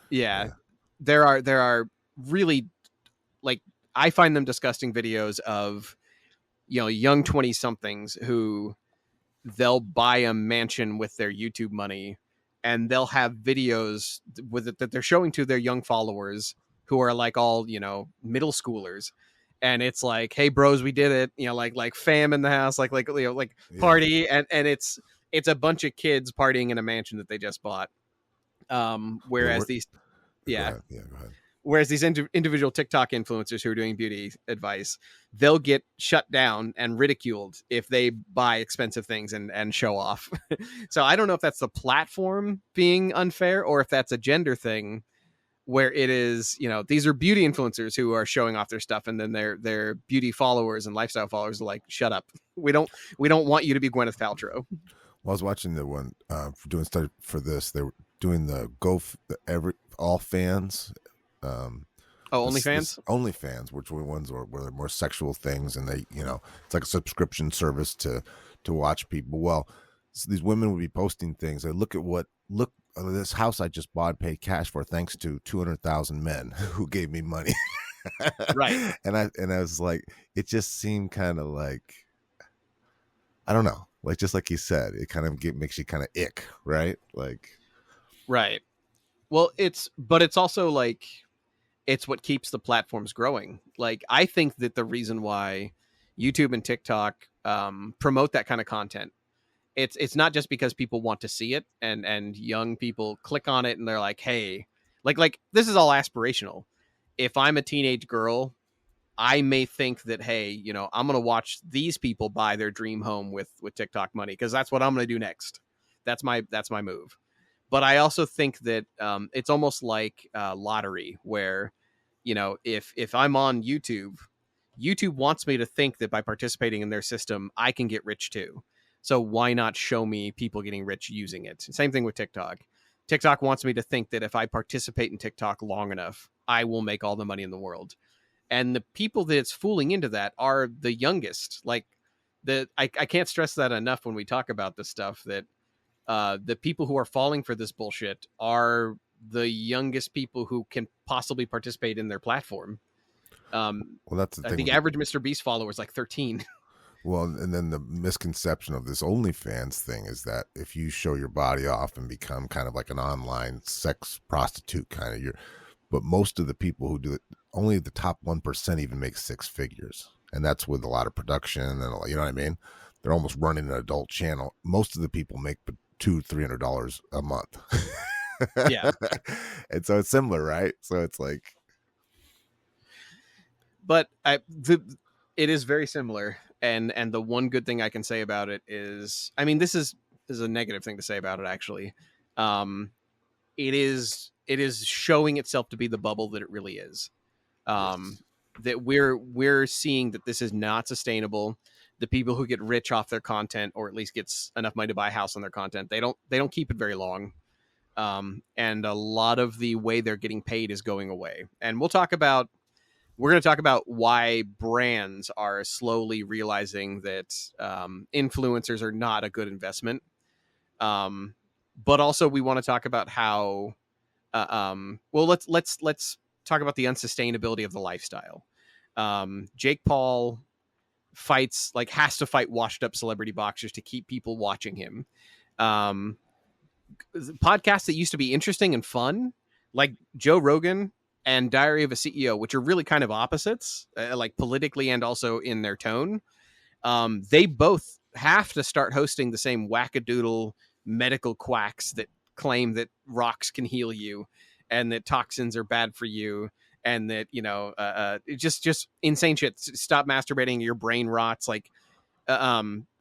there are really, like, I find them disgusting videos of, young 20 somethings who they'll buy a mansion with their YouTube money, and they'll have videos with it that they're showing to their young followers who are like all, middle schoolers. And it's like, hey bros, we did it. Like fam in the house, like party. And it's a bunch of kids partying in a mansion that they just bought. Whereas these, Go ahead. Whereas these individual TikTok influencers who are doing beauty advice, they'll get shut down and ridiculed if they buy expensive things and show off. So I don't know if that's the platform being unfair or if that's a gender thing where it is, these are beauty influencers who are showing off their stuff, and then their beauty followers and lifestyle followers are like, shut up. We don't want you to be Gwyneth Paltrow. Well, I was watching the one for doing study for this. They were doing all fans. OnlyFans? OnlyFans, which were ones where they're more sexual things, and they, it's like a subscription service to watch people. Well, so these women would be posting things. They look this house I just bought, paid cash for, thanks to 200,000 men who gave me money. Right. And I was like, it just seemed kind of like, I don't know, like just like you said, it kind of makes you kind of ick, right? Like, right. Well, it's also like, it's what keeps the platforms growing. Like, I think that the reason why YouTube and TikTok promote that kind of content, it's not just because people want to see it and young people click on it and they're like, hey, like this is all aspirational. If I'm a teenage girl, I may think that, hey, I'm going to watch these people buy their dream home with TikTok money because that's what I'm going to do next. That's my move. But I also think that it's almost like lottery where, if I'm on YouTube wants me to think that by participating in their system, I can get rich too. So why not show me people getting rich using it? Same thing with TikTok. TikTok wants me to think that if I participate in TikTok long enough, I will make all the money in the world. And the people that it's fooling into that are the youngest. Like, I can't stress that enough when we talk about this stuff, that the people who are falling for this bullshit are the youngest people who can possibly participate in their platform. Well, that's the thing. I think average Mr. Beast follower is like 13. Well, and then the misconception of this OnlyFans thing is that if you show your body off and become kind of like an online sex prostitute kind of, but most of the people who do it, only the top 1% even make six figures. And that's with a lot of production and you know what I mean? They're almost running an adult channel. Most of the people make $200-$300 a month. Yeah. And so it's similar, right? So it's like, but it is very similar. And the one good thing I can say about it is, I mean, this is a negative thing to say about it, actually. It is showing itself to be the bubble that it really is. That we're seeing that this is not sustainable. The people who get rich off their content, or at least gets enough money to buy a house on their content, they don't keep it very long. And a lot of the way they're getting paid is going away. And we're going to talk about why brands are slowly realizing that influencers are not a good investment. But also we want to talk about how, well, let's talk about the unsustainability of the lifestyle. Jake Paul has to fight washed up celebrity boxers to keep people watching him. Podcasts that used to be interesting and fun, like Joe Rogan and Diary of a CEO, which are really kind of opposites, like politically and also in their tone. They both have to start hosting the same wackadoodle medical quacks that claim that rocks can heal you and that toxins are bad for you and that, just insane shit. Stop masturbating, your brain rots. Like,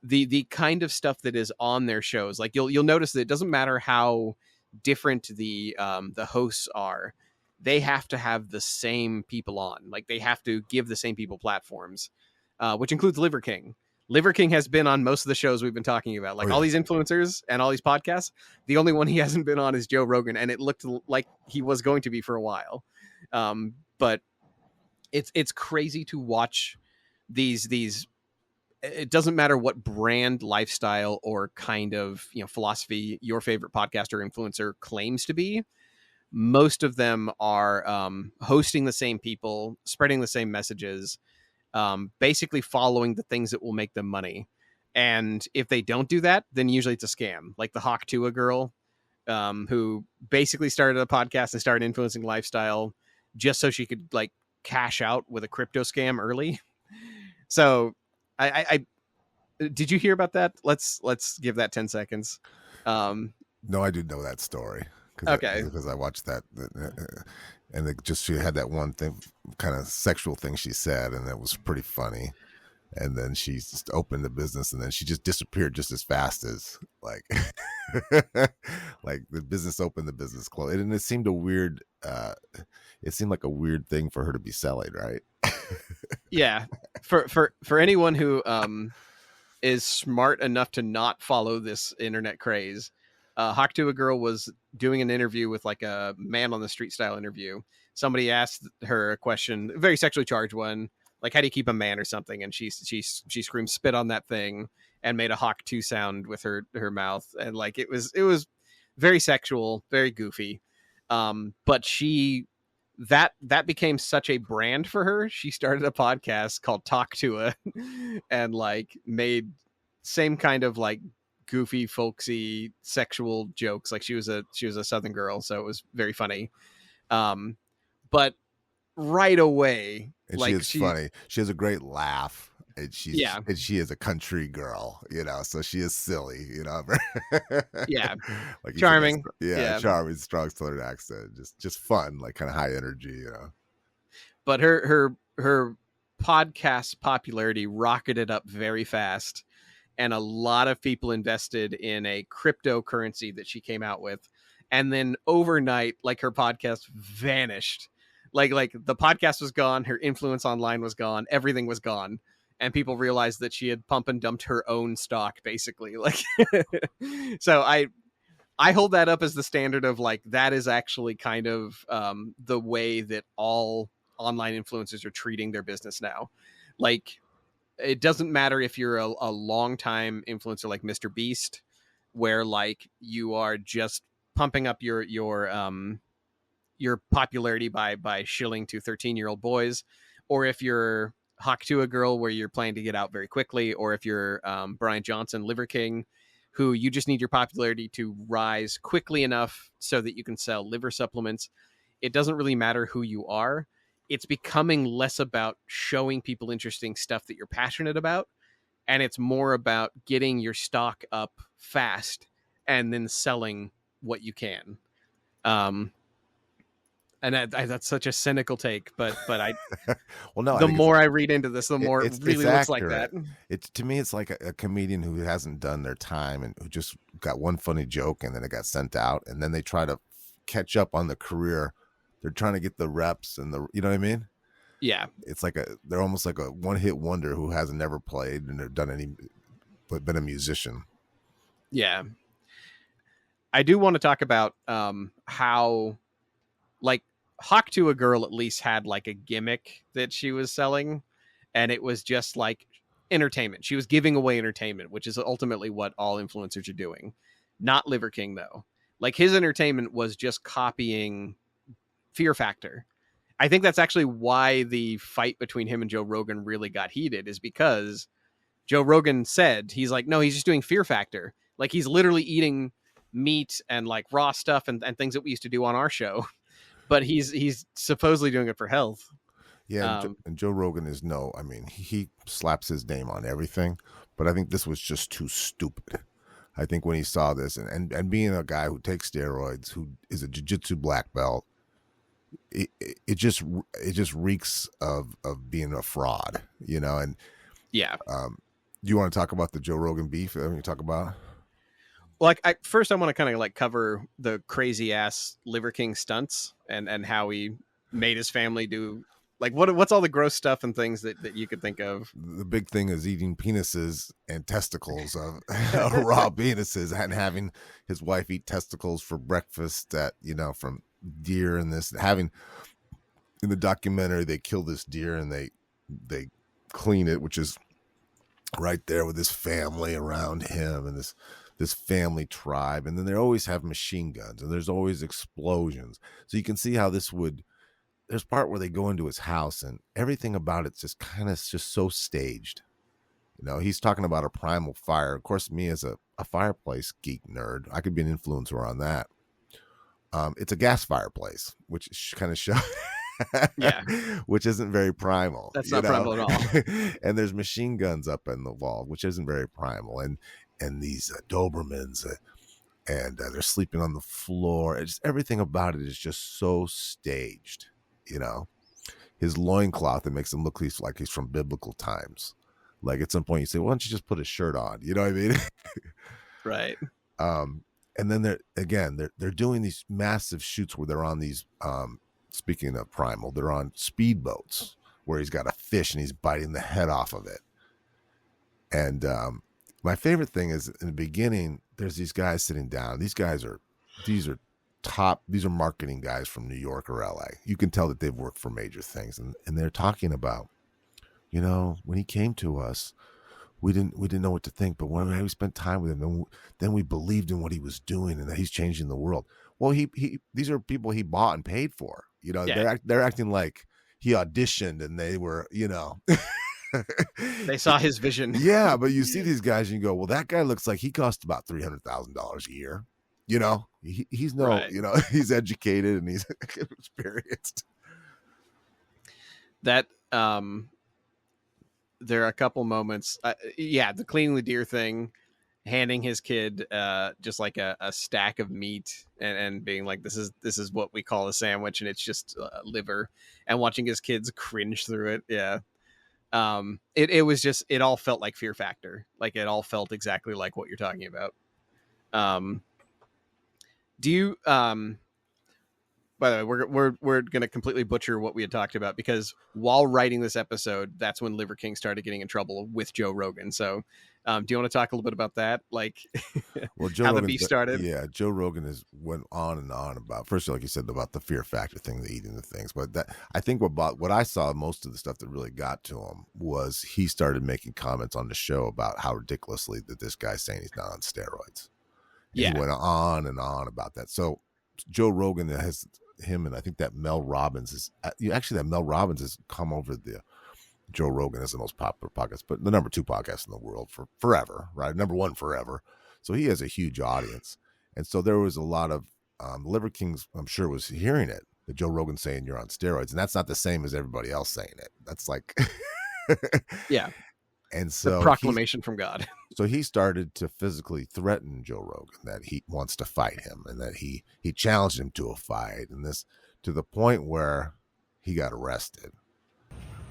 the kind of stuff that is on their shows. Like you'll notice that it doesn't matter how different the hosts are, they have to have the same people on. Like they have to give the same people platforms, which includes Liver King. Liver King has been on most of the shows we've been talking about. Like all these influencers and all these podcasts, the only one he hasn't been on is Joe Rogan, and it looked like he was going to be for a while. But it's crazy to watch these. It doesn't matter what brand, lifestyle, or kind of philosophy your favorite podcaster or influencer claims to be. Most of them are hosting the same people, spreading the same messages, basically following the things that will make them money. And if they don't do that, then usually it's a scam. Like the Hawk Tua girl, who basically started a podcast and started influencing lifestyle just so she could like cash out with a crypto scam early. So I did you hear about that? Let's give that 10 seconds. No, I do know that story. Okay. Because I watched that, and she had that one thing, kind of sexual thing she said, and it was pretty funny. And then she just opened the business, and then she just disappeared just as fast as like, like the business opened, the business closed, and it seemed it seemed like a weird thing for her to be selling, right? Yeah, for anyone who is smart enough to not follow this internet craze, Hawk to a Girl was doing an interview with like a man on the street style interview. Somebody asked her a question, a very sexually charged one, like how do you keep a man or something, and she screamed spit on that thing and made a Hawk 2 sound with her mouth, and like it was very sexual, very goofy. But that became such a brand for her. She started a podcast called Talk to a and like made same kind of like goofy, folksy, sexual jokes. Like she was a Southern girl, so it was very funny. But right away, and like she is funny. She has a great laugh, and she is a country girl, so she is silly, Yeah, like charming. Charming, strong Southern accent, just fun, like kind of high energy, But her podcast popularity rocketed up very fast, and a lot of people invested in a cryptocurrency that she came out with, and then overnight, like her podcast vanished. Like the podcast was gone, her influence online was gone, everything was gone, and people realized that she had pump and dumped her own stock, basically. Like, so I hold that up as the standard of like that is actually kind of the way that all online influencers are treating their business now. Like, it doesn't matter if you're a long time influencer like Mr. Beast, where like you are just pumping up your popularity by shilling to 13-year-old boys, or if you're Hawk to a Girl where you're planning to get out very quickly, or if you're Brian Johnson, Liver King, who you just need your popularity to rise quickly enough so that you can sell liver supplements. It doesn't really matter who you are. It's becoming less about showing people interesting stuff that you're passionate about, and it's more about getting your stock up fast and then selling what you can. And that's such a cynical take, but I well, no. The more I read into this, the more it really looks like that. To me, it's like a comedian who hasn't done their time and who just got one funny joke and then it got sent out, and then they try to catch up on the career. They're trying to get the reps and you know what I mean? Yeah, it's like they're almost like a one-hit wonder who hasn't never played and done but been a musician. Yeah, I do want to talk about how like Hawk to a Girl at least had like a gimmick that she was selling, and it was just like entertainment. She was giving away entertainment, which is ultimately what all influencers are doing. not Liver King though. Like his entertainment was just copying Fear Factor. I think that's actually why the fight between him and Joe Rogan really got heated, is because Joe Rogan said, he's like, no, he's just doing Fear Factor. Like he's literally eating meat and like raw stuff and things that we used to do on our show, but he's supposedly doing it for health. Yeah, and Joe Rogan is he slaps his name on everything, but I think this was just too stupid. I think when he saw this, and being a guy who takes steroids, who is a jiu-jitsu black belt, it just reeks of being a fraud, and yeah. Do you want to talk about the Joe Rogan beef that we talk about? Like first I want to kind of like cover the crazy ass Liver King stunts and how he made his family do, like, what's all the gross stuff and things that you could think of. The big thing is eating penises and testicles of raw penises, and having his wife eat testicles for breakfast from deer, and this having in the documentary they kill this deer and they clean it, which is right there with his family around him and this family tribe, and then they always have machine guns and there's always explosions, so you can see how there's part where they go into his house and everything about it's just kind of just so staged. He's talking about a primal fire. Of course, me as a fireplace geek nerd, I could be an influencer on that. It's a gas fireplace, which kind of shows Yeah, which isn't very primal. That's not primal at all. And there's machine guns up in the wall, which isn't very primal. And these Dobermans, and they're sleeping on the floor. It's just, everything about it is just so staged. His loincloth, it makes him look like he's from biblical times. Like at some point you say, why don't you just put a shirt on? You know what I mean? Right. And then they're doing these massive shoots where they're on these, speaking of primal, they're on speedboats where he's got a fish and he's biting the head off of it. And my favorite thing is in the beginning, there's these guys sitting down. These are marketing guys from New York or LA. You can tell that they've worked for major things, and they're talking about, when he came to us, we didn't know what to think, but when we spent time with him, then we believed in what he was doing and that he's changing the world. Well, these are people he bought and paid for. Yeah. They're acting like he auditioned and they were, They saw his vision. Yeah, but you see these guys and you go, well, that guy looks like he cost about $300,000 a year. He's Right. He's educated and he's experienced. That there are a couple moments. The cleaning the deer thing, handing his kid just like a stack of meat and being like, this is what we call a sandwich, and it's just liver, and watching his kids cringe through it. Yeah. It was just, it all felt like Fear Factor. Like it all felt exactly like what you're talking about. Do you, by the way, we're going to completely butcher what we had talked about, because while writing this episode, that's when Liver King started getting in trouble with Joe Rogan. So, do you want to talk a little bit about that? Like, well, Joe how Rogan's, the beef started? Yeah, Joe Rogan went on and on about, first, like you said, about the Fear Factor thing, the eating the things. But that, I think what I saw, most of the stuff that really got to him was he started making comments on the show about how ridiculously that this guy's saying he's not on steroids. Yeah. He went on and on about that. So Joe Rogan has him, and I think that Mel Robbins has come over the Joe Rogan as the most popular podcast, but the number 2 podcast in the world for forever, right? Number 1 forever. So he has a huge audience. And so there was a lot of Liver Kings, I'm sure, was hearing it, that Joe Rogan's saying you're on steroids. And that's not the same as everybody else saying it. That's like, yeah. And so the proclamation from God. So he started to physically threaten Joe Rogan that he wants to fight him, and that he challenged him to a fight, and this to the point where he got arrested.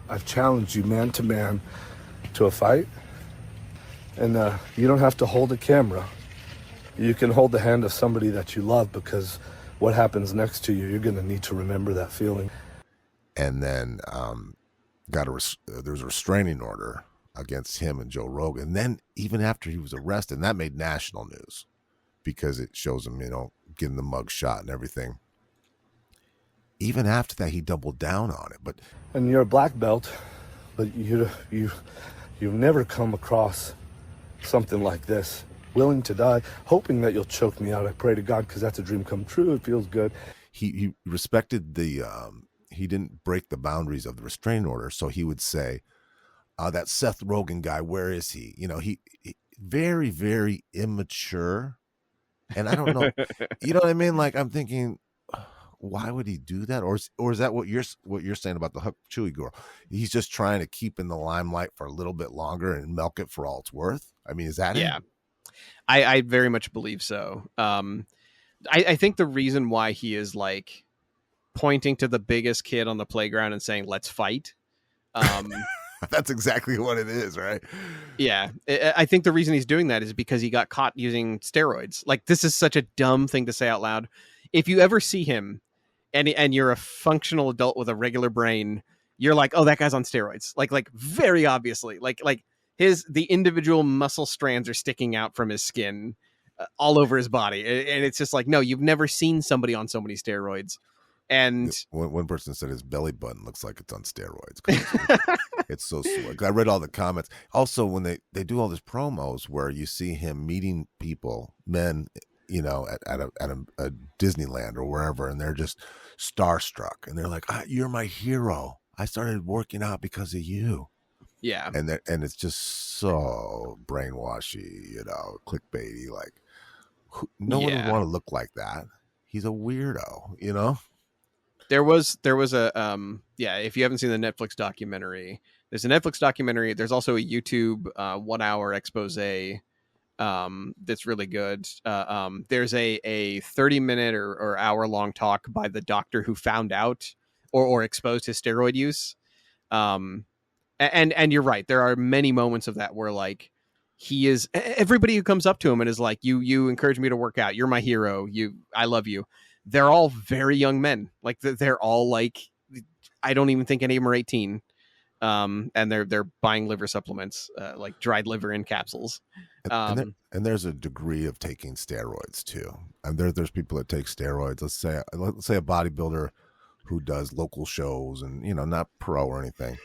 I've challenged you man to man to a fight, and you don't have to hold a camera. You can hold the hand of somebody that you love, because what happens next to you, you're going to need to remember that feeling. And then there was a restraining order against him and Joe Rogan. And then even after he was arrested, and that made national news because it shows him, getting the mug shot and everything. Even after that, he doubled down on it. And you're a black belt, but you've never come across something like this. willing to die, hoping that you'll choke me out. I pray to God because that's a dream come true. It feels good. He respected the he didn't break the boundaries of the restraining order, so he would say, that Seth Rogen guy, where is he? You know, he very, very immature. And I don't know, you know what I mean? Like, I'm thinking, why would he do that? Or is that what you're saying about the Huck Chewy girl? He's just trying to keep in the limelight for a little bit longer and milk it for all it's worth. I mean, is that it? Yeah, I very much believe so. I think the reason why he is like pointing to the biggest kid on the playground and saying, let's fight. That's exactly what it is, right? Yeah. I think the reason he's doing that is because he got caught using steroids. Like, this is such a dumb thing to say out loud. If you ever see him and you're a functional adult with a regular brain, you're like, oh, that guy's on steroids. Like very obviously, like the individual muscle strands are sticking out from his skin all over his body. And it's just like, no, you've never seen somebody on so many steroids. And one person said his belly button looks like it's on steroids. It's so slick. I read all the comments. Also, when they do all these promos where you see him meeting people, men, you know, at a Disneyland or wherever, and they're just starstruck, and they're like, "You're my hero. I started working out because of you." Yeah, and it's just so brainwashy, you know, clickbaity. Like, no one would want to look like that. He's a weirdo, you know. There was a if you haven't seen the Netflix documentary, there's a Netflix documentary. There's also a YouTube 1 hour expose that's really good. There's a 30-minute or hour long talk by the doctor who found out or exposed his steroid use. And you're right. There are many moments of that where like everybody who comes up to him and is like, you encourage me to work out. You're my hero. I love you. They're all very young men. Like they're all like, I don't even think any of them are 18. And they're buying liver supplements, like dried liver in capsules. And there's a degree of taking steroids too. And there's people that take steroids. Let's say a bodybuilder who does local shows and, you know, not pro or anything.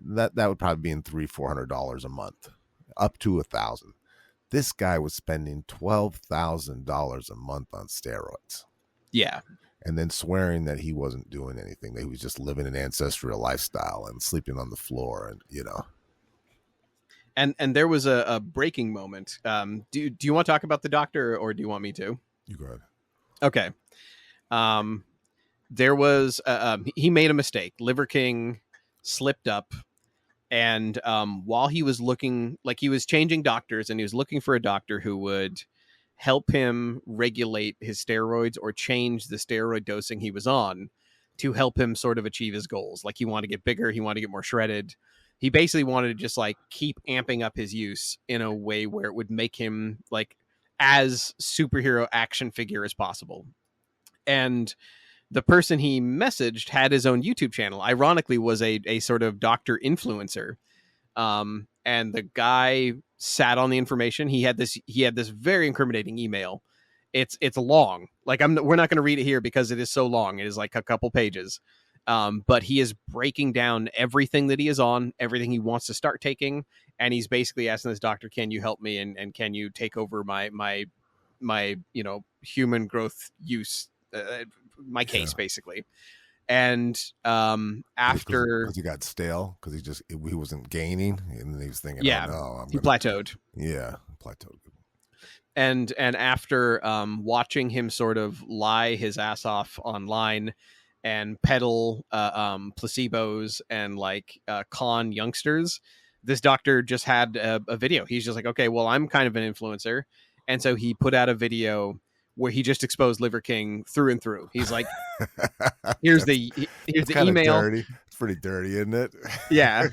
That would probably be in $300-400 a month, up to $1,000. This guy was spending $12,000 a month on steroids. Yeah. And then swearing that he wasn't doing anything, that he was just living an ancestral lifestyle and sleeping on the floor, and, you know. And there was a breaking moment. Do you want to talk about the doctor, or do you want me to? You go ahead. Okay. There was he made a mistake. Liver King slipped up, and while he was looking, like he was changing doctors, and he was looking for a doctor who would help him regulate his steroids or change the steroid dosing he was on to help him sort of achieve his goals. Like he wanted to get bigger, he wanted to get more shredded. He basically wanted to just like keep amping up his use in a way where it would make him like as superhero action figure as possible. And the person he messaged had his own YouTube channel. Ironically, was a sort of doctor influencer. And the guy sat on the information. He had this very incriminating email. It's long. Like we're not going to read it here because it is so long. It is like a couple pages. But he is breaking down everything that he is on, everything he wants to start taking, and he's basically asking this doctor, "Can you help me? And can you take over my you know, human growth use, my case basically?" And after because he got stale, because he wasn't gaining, and then he was thinking, he plateaued. Yeah, plateaued. And after watching him sort of lie his ass off online and peddle placebos and like con youngsters, this doctor just had a video. He's just like, okay, well, I'm kind of an influencer, and so he put out a video where he just exposed Liver King through and through. He's like, here's the email. Dirty. It's pretty dirty, isn't it? Yeah.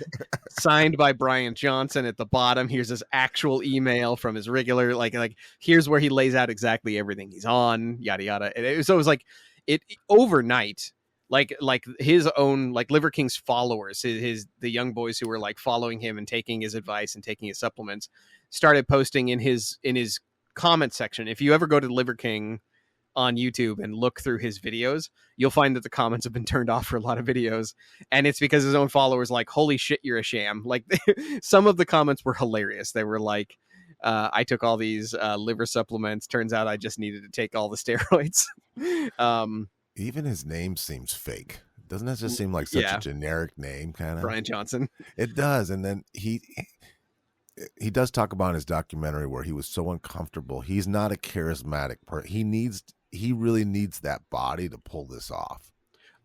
Signed by Brian Johnson at the bottom. Here's his actual email from his regular, like here's where he lays out exactly everything he's on, yada, yada. And it was like it overnight, like his own, like Liver King's followers, the young boys who were like following him and taking his advice and taking his supplements, started posting in his comment section. If you ever go to Liver King on YouTube and look through his videos, you'll find that the comments have been turned off for a lot of videos, and it's because his own followers like, holy shit, you're a sham. Like some of the comments were hilarious. They were like, I took all these liver supplements. Turns out I just needed to take all the steroids. Even his name seems fake. Doesn't that just seem like such a generic name, kind of? Brian Johnson. It does. And then he does talk about in his documentary where he was so uncomfortable. He's not a charismatic person. He really needs that body to pull this off.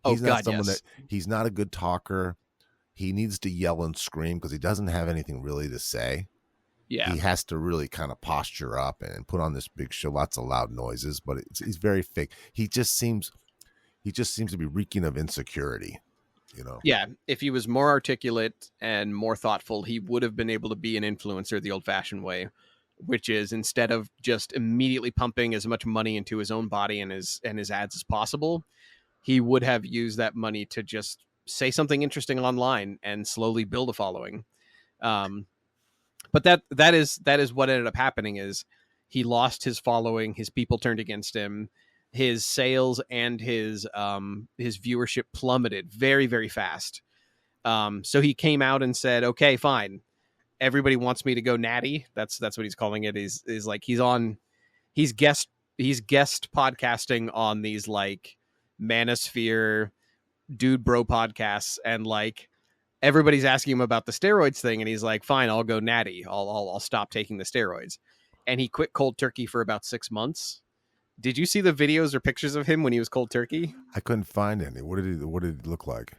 He's not someone that he's not a good talker. He needs to yell and scream because he doesn't have anything really to say. Yeah. He has to really kind of posture up and put on this big show, lots of loud noises, but he's very fake. He just seems to be reeking of insecurity, you know? Yeah. If he was more articulate and more thoughtful, he would have been able to be an influencer the old fashioned way, which is instead of just immediately pumping as much money into his own body and his ads as possible, he would have used that money to just say something interesting online and slowly build a following. But that is what ended up happening is he lost his following. His people turned against him. His sales and his viewership plummeted very, very fast. So he came out and said, okay, fine. Everybody wants me to go natty. That's what he's calling it. He's like, he's guest podcasting on these like Manosphere dude bro podcasts, and like everybody's asking him about the steroids thing, and he's like, fine, I'll go natty. I'll stop taking the steroids. And he quit cold turkey for about 6 months. Did you see the videos or pictures of him when he was cold turkey? I couldn't find any. What did he look like?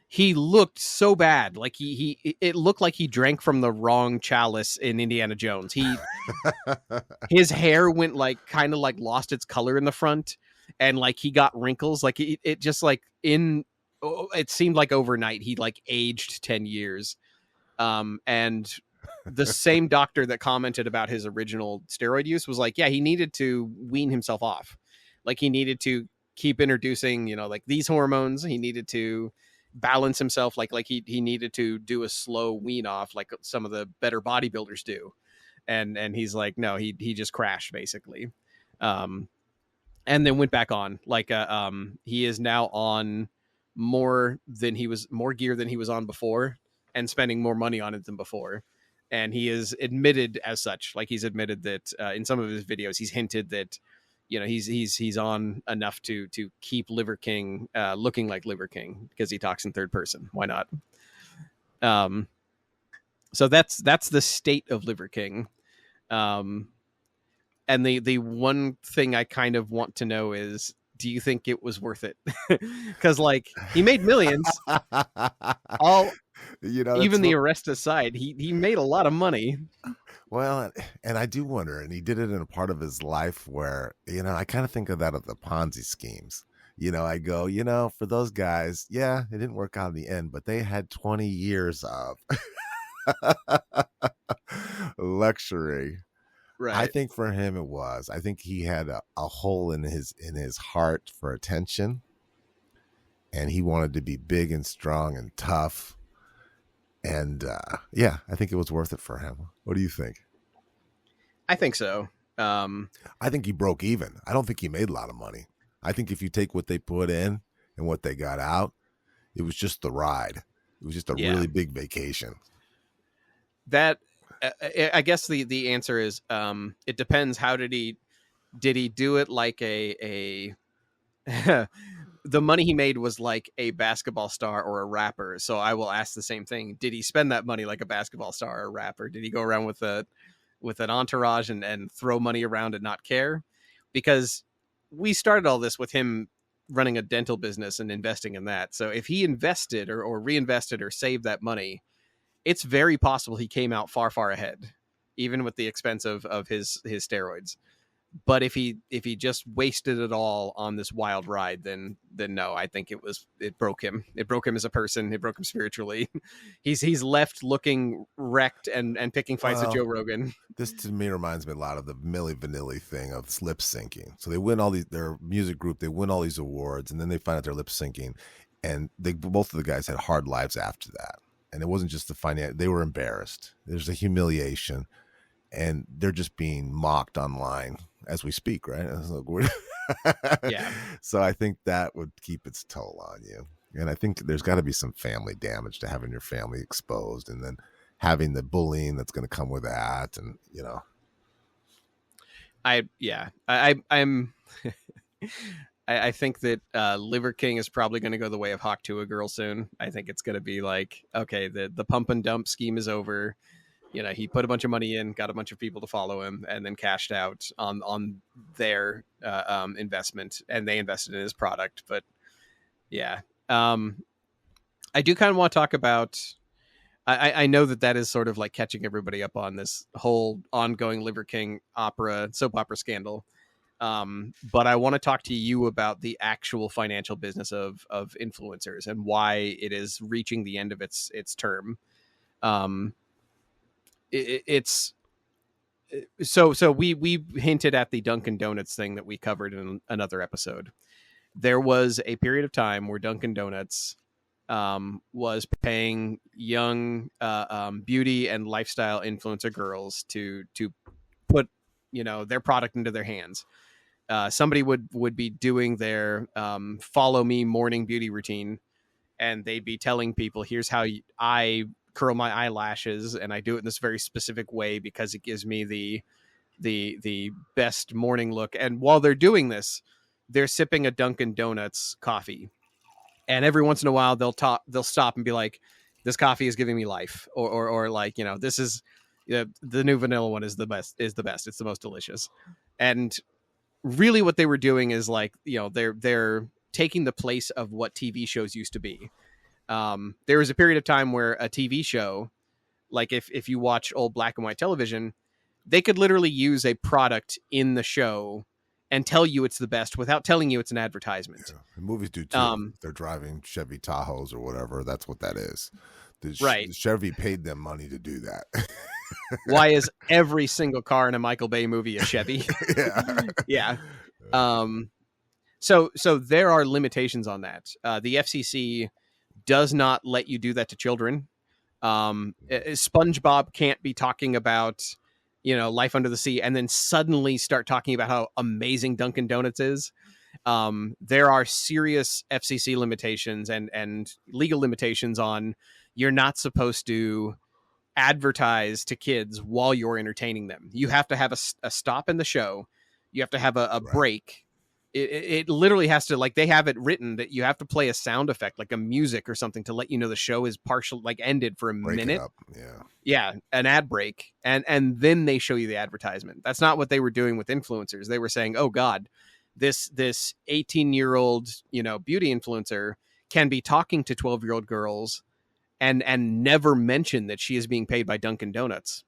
He looked so bad. Like it looked like he drank from the wrong chalice in Indiana Jones. His hair went like kind of like lost its color in the front, and like he got wrinkles. Like it just like it seemed like overnight he like aged 10 years. And the same doctor that commented about his original steroid use was like, yeah, he needed to wean himself off. Like he needed to keep introducing, like these hormones. He needed to balance himself. Like he needed to do a slow wean off, like some of the better bodybuilders do. And he's like, no, he just crashed basically. And then went back on like, he is now on more gear than he was on before, and spending more money on it than before. And he is admitted as such. Like he's admitted that in some of his videos, he's hinted that, he's on enough to keep Liver King looking like Liver King because he talks in third person. Why not? So that's the state of Liver King. And the one thing I kind of want to know is, do you think it was worth it? Because like he made millions. Even the arrest aside, he made a lot of money. Well, and I do wonder, and he did it in a part of his life where, I kind of think of that of the Ponzi schemes. I go, for those guys, yeah, it didn't work out in the end, but they had 20 years of luxury. Right. I think for him it was. I think he had a hole in his heart for attention, and he wanted to be big and strong and tough. And I think it was worth it for him. What do you think? I think so. I think he broke even. I don't think he made a lot of money. I think if you take what they put in and what they got out, it was just the ride. It was just a really big vacation. That I guess the answer is it depends. How did he do it? Like a the money he made was like a basketball star or a rapper. So I will ask the same thing. Did he spend that money like a basketball star or a rapper? Did he go around with an entourage and throw money around and not care? Because we started all this with him running a dental business and investing in that. So if he invested or reinvested or saved that money, it's very possible he came out far, far ahead, even with the expense of his steroids. But if he just wasted it all on this wild ride, then no, I think it broke him. It broke him as a person. It broke him spiritually. He's left looking wrecked and picking fights with Joe Rogan. This to me reminds me a lot of the Milli Vanilli thing of lip syncing. So they win all these, their music group, they win all these awards, and then they find out they're lip syncing, and both of the guys had hard lives after that. And it wasn't just the financial; they were embarrassed. There's a humiliation, and they're just being mocked online as we speak, right? Yeah. So I think that would keep its toll on you. And I think there's got to be some family damage to having your family exposed. And then having the bullying that's going to come with that, and I'm I think that Liver King is probably going to go the way of Hawk to a Girl soon. I think it's going to be like, okay, the pump and dump scheme is over. He put a bunch of money in, got a bunch of people to follow him, and then cashed out on their investment, and they invested in his product. But yeah, I do kind of want to talk about. I know that is sort of like catching everybody up on this whole ongoing Liver King soap opera scandal. But I want to talk to you about the actual financial business of influencers and why it is reaching the end of its term. It's so we hinted at the Dunkin' Donuts thing that we covered in another episode. There was a period of time where Dunkin' Donuts was paying young beauty and lifestyle influencer girls to put their product into their hands. Somebody would be doing their follow me morning beauty routine, and they'd be telling people, here's how I curl my eyelashes, and I do it in this very specific way because it gives me the best morning look. And while they're doing this, they're sipping a Dunkin' Donuts coffee. And every once in a while they'll stop and be like, this coffee is giving me life, or like, this is the new vanilla one is the best. It's the most delicious. And really what they were doing is like, they're taking the place of what TV shows used to be. There was a period of time where a TV show, like if you watch old black and white television, they could literally use a product in the show and tell you it's the best without telling you it's an advertisement. Yeah. The movies do too. They're driving Chevy Tahoes or whatever. That's what that is. Right. Chevy paid them money to do that. Why is every single car in a Michael Bay movie a Chevy? Yeah. Yeah. So there are limitations on that. The FCC does not let you do that to children. SpongeBob can't be talking about life under the sea and then suddenly start talking about how amazing Dunkin' Donuts is. There are serious FCC limitations and legal limitations on, you're not supposed to advertise to kids while you're entertaining them. You have to have a stop in the show. You have to have a break. It literally has to, like, they have it written that you have to play a sound effect, like a music or something, to let you know the show is partial, like ended for a minute. Yeah, an ad break, and then they show you the advertisement. That's not what they were doing with influencers. They were saying, oh God, this 18-year-old beauty influencer can be talking to 12-year-old girls and never mention that she is being paid by Dunkin' Donuts.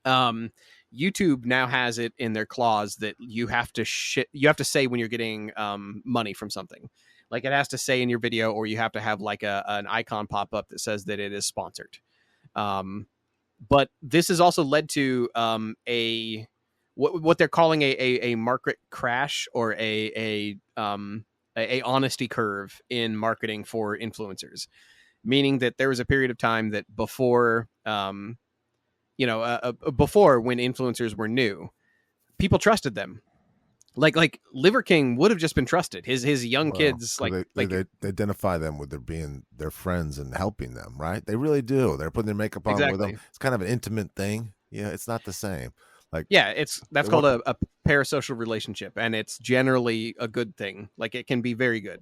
YouTube now has it in their clause that you have to say when you're getting money from something. Like, it has to say in your video, or you have to have like an icon pop up that says that it is sponsored. But this has also led to what they're calling a market crash, or a honesty curve in marketing for influencers, meaning that there was a period of time that before before, when influencers were new, people trusted them. Like Liver King would have just been trusted. His young kids, they identify them with being their friends and helping them, right? They really do. They're putting their makeup on with them. It's kind of an intimate thing. Yeah, it's not the same. Like, yeah, that's called a parasocial relationship, and it's generally a good thing. Like, it can be very good.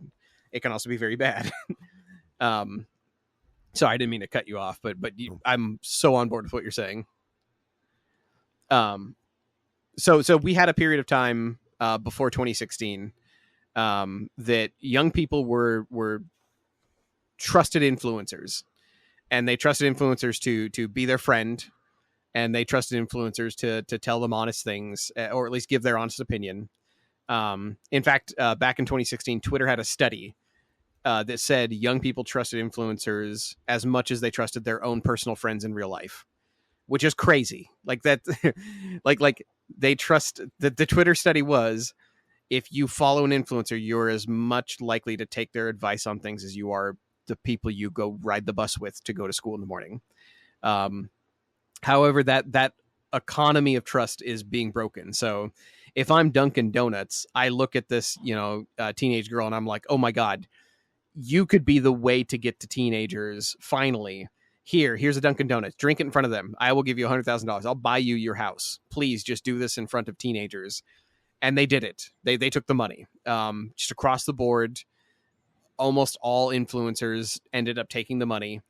It can also be very bad. So I didn't mean to cut you off, but I'm so on board with what you're saying. So we had a period of time before 2016 that young people were trusted influencers, and they trusted influencers to be their friend, and they trusted influencers to tell them honest things, or at least give their honest opinion. In fact, back in 2016, Twitter had a study that said young people trusted influencers as much as they trusted their own personal friends in real life, which is crazy. Like that, like they trust the Twitter study was, if you follow an influencer, you're as much likely to take their advice on things as you are the people you go ride the bus with to go to school in the morning. However, that economy of trust is being broken. So if I'm Dunkin' Donuts, I look at this, teenage girl, and I'm like, oh my God, you could be the way to get to teenagers finally. here's a Dunkin' Donuts. Drink it in front of them. I will give you $100,000. I'll buy you your house. Please just do this in front of teenagers. And they did it. They took the money. Just across the board, almost all influencers ended up taking the money.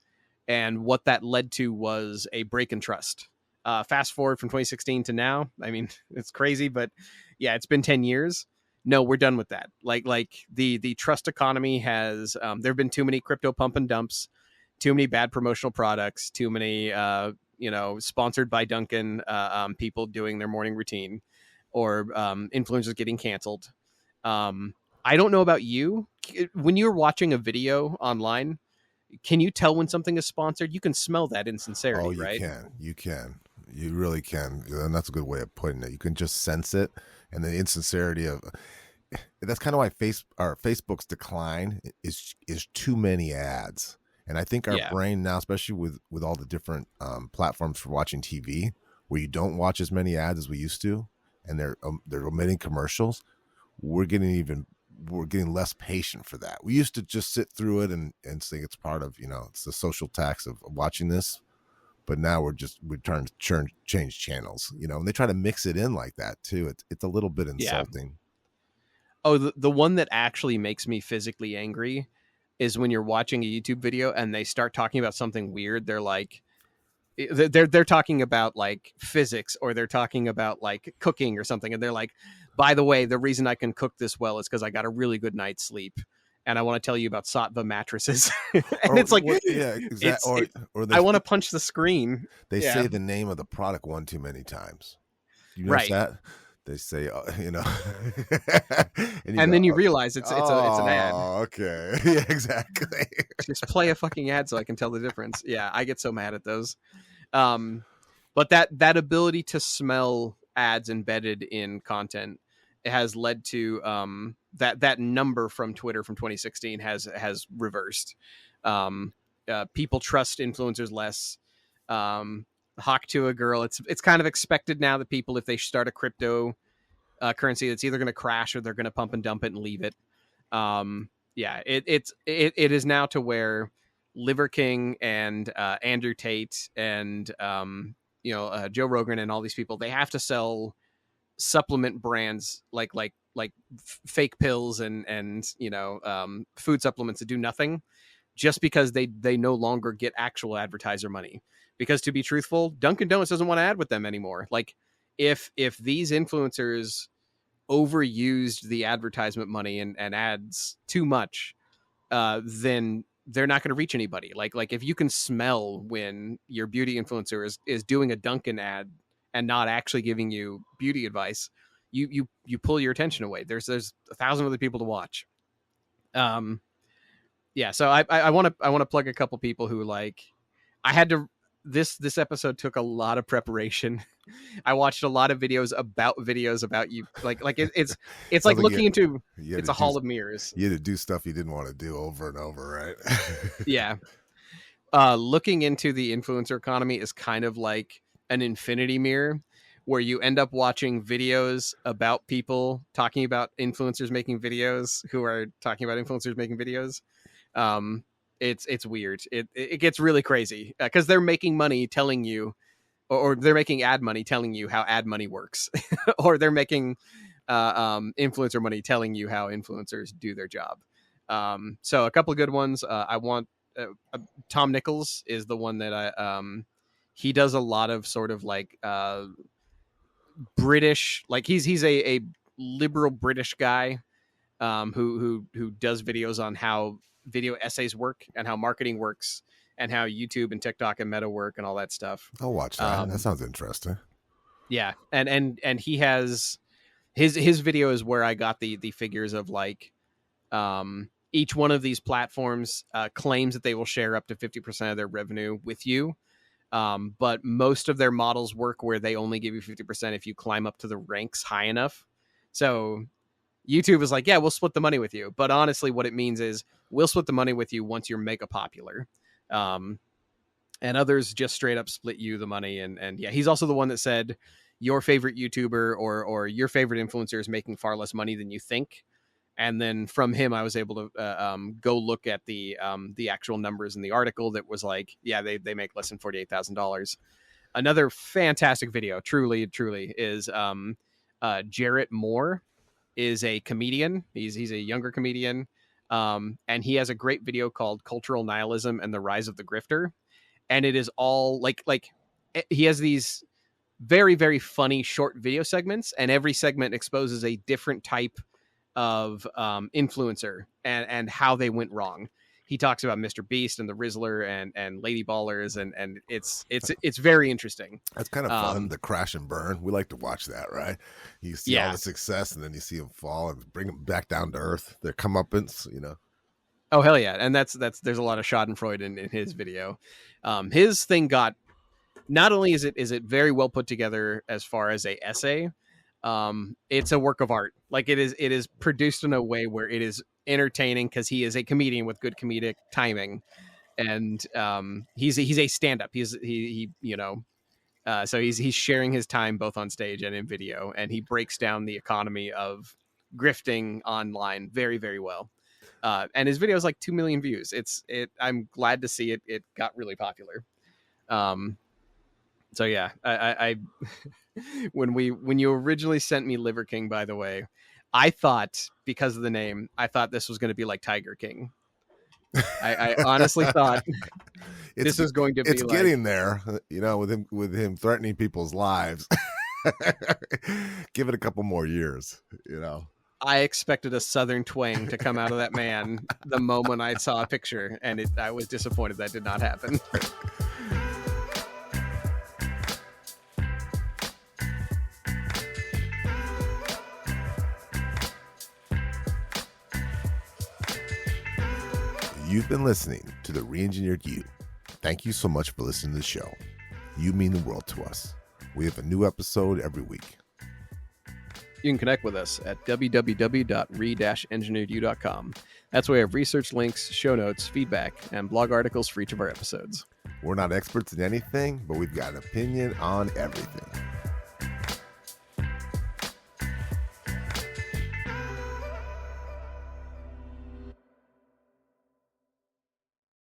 And what that led to was a break in trust. Fast forward from 2016 to now. I mean, it's crazy, but yeah, it's been 10 years. No, we're done with that. Like the trust economy has, there have been too many crypto pump and dumps, too many bad promotional products, too many, sponsored by Dunkin' people doing their morning routine, or influencers getting canceled. I don't know about you. When you're watching a video online, can you tell when something is sponsored? You can smell that insincerity, right? You can. You really can. And that's a good way of putting it. You can just sense it. And the insincerity of that's kind of why Facebook's decline is too many ads. And I think our brain now, especially with all the different platforms for watching TV, where you don't watch as many ads as we used to, and they're omitting commercials, we're getting less patient for that. We used to just sit through it and think it's part of, it's the social tax of watching this. But now we're trying to change channels, and they try to mix it in like that too. It's a little bit insulting. Yeah. Oh, the one that actually makes me physically angry is when you're watching a YouTube video and they start talking about something weird. They're like, they're talking about like physics, or they're talking about like cooking or something. And they're like, by the way, the reason I can cook this well is because I got a really good night's sleep. And I want to tell you about Sattva mattresses. And it's like, exactly. I want to punch the screen. They say the name of the product one too many times. You notice that? They say, and then you realize it's an ad. Oh, okay. Yeah, exactly. Just play a fucking ad so I can tell the difference. Yeah, I get so mad at those. But that ability to smell ads embedded in content, it has led to that number from Twitter from 2016 has reversed. People trust influencers less. Hawk to a girl. It's kind of expected now that people, if they start a crypto currency, it's either going to crash or they're going to pump and dump it and leave it. It is now to where Liver King and Andrew Tate and Joe Rogan and all these people, they have to sell supplement brands like fake pills and food supplements that do nothing, just because they no longer get actual advertiser money. Because to be truthful, Dunkin' Donuts doesn't want to ad with them anymore. Like if these influencers overused the advertisement money and ads too much, then they're not going to reach anybody. Like if you can smell when your beauty influencer is doing a Dunkin' ad and not actually giving you beauty advice, you pull your attention away. There's 1,000 other people to watch. So I want to plug a couple people who, like, I had to. This episode took a lot of preparation. I watched a lot of videos about you. Like it's like looking into it's a hall of mirrors. You had to do stuff you didn't want to do over and over, right? Yeah. Looking into the influencer economy is kind of like an infinity mirror, where you end up watching videos about people talking about influencers making videos who are talking about influencers making videos. It's weird. It gets really crazy because they're making money telling you, or they're making ad money telling you how ad money works, or they're making influencer money telling you how influencers do their job. So a couple of good ones. I want Tom Nicholls is the one that he does a lot of sort of like British, like he's a liberal British guy who does videos on how video essays work and how marketing works and how YouTube and TikTok and Meta work and all that stuff. I'll watch that. That sounds interesting. Yeah. And he has his video is where I got the figures of like each one of these platforms claims that they will share up to 50% of their revenue with you. But most of their models work where they only give you 50% if you climb up to the ranks high enough. So YouTube is like, yeah, we'll split the money with you. But honestly, what it means is we'll split the money with you once you're mega popular. And others just straight up split you the money. And yeah, he's also the one that said your favorite YouTuber or your favorite influencer is making far less money than you think. And then from him, I was able to go look at the actual numbers in the article that was like, yeah, they make less than $48,000. Another fantastic video, truly is Jarrett Moore is a comedian. He's a younger comedian, and he has a great video called "Cultural Nihilism and the Rise of the Grifter," and it is all like he has these very, very funny short video segments, and every segment exposes a different type of influencer and how they went wrong. He talks about Mr. Beast and the Rizzler and Lady Ballers, and it's very interesting. That's kind of fun. The crash and burn. We like to watch that, right? You see all the success, and then you see them fall and bring them back down to earth. Their comeuppance, you know. Oh hell yeah! And that's there's a lot of Schadenfreude in his video. His thing got, not only is it very well put together as far as a essay, it's a work of art. Like it is produced in a way where it is entertaining because he is a comedian with good comedic timing, and he's a stand-up. He you know, so he's sharing his time both on stage and in video, and he breaks down the economy of grifting online very, very well. And his video is like 2 million views. I'm glad to see it got really popular. So yeah, I when you originally sent me Liver King, by the way, I thought, because of the name, I thought this was going to be like Tiger King. I honestly thought this was going to be. It's like, getting there, you know, with him threatening people's lives. Give it a couple more years, you know. I expected a southern twang to come out of that man the moment I saw a picture, and I was disappointed that did not happen. You've been listening to The Reengineered You. Thank you so much for listening to the show. You mean the world to us. We have a new episode every week. You can connect with us at www.re-engineeredyou.com. That's where we have research links, show notes, feedback, and blog articles for each of our episodes. We're not experts in anything, but we've got an opinion on everything.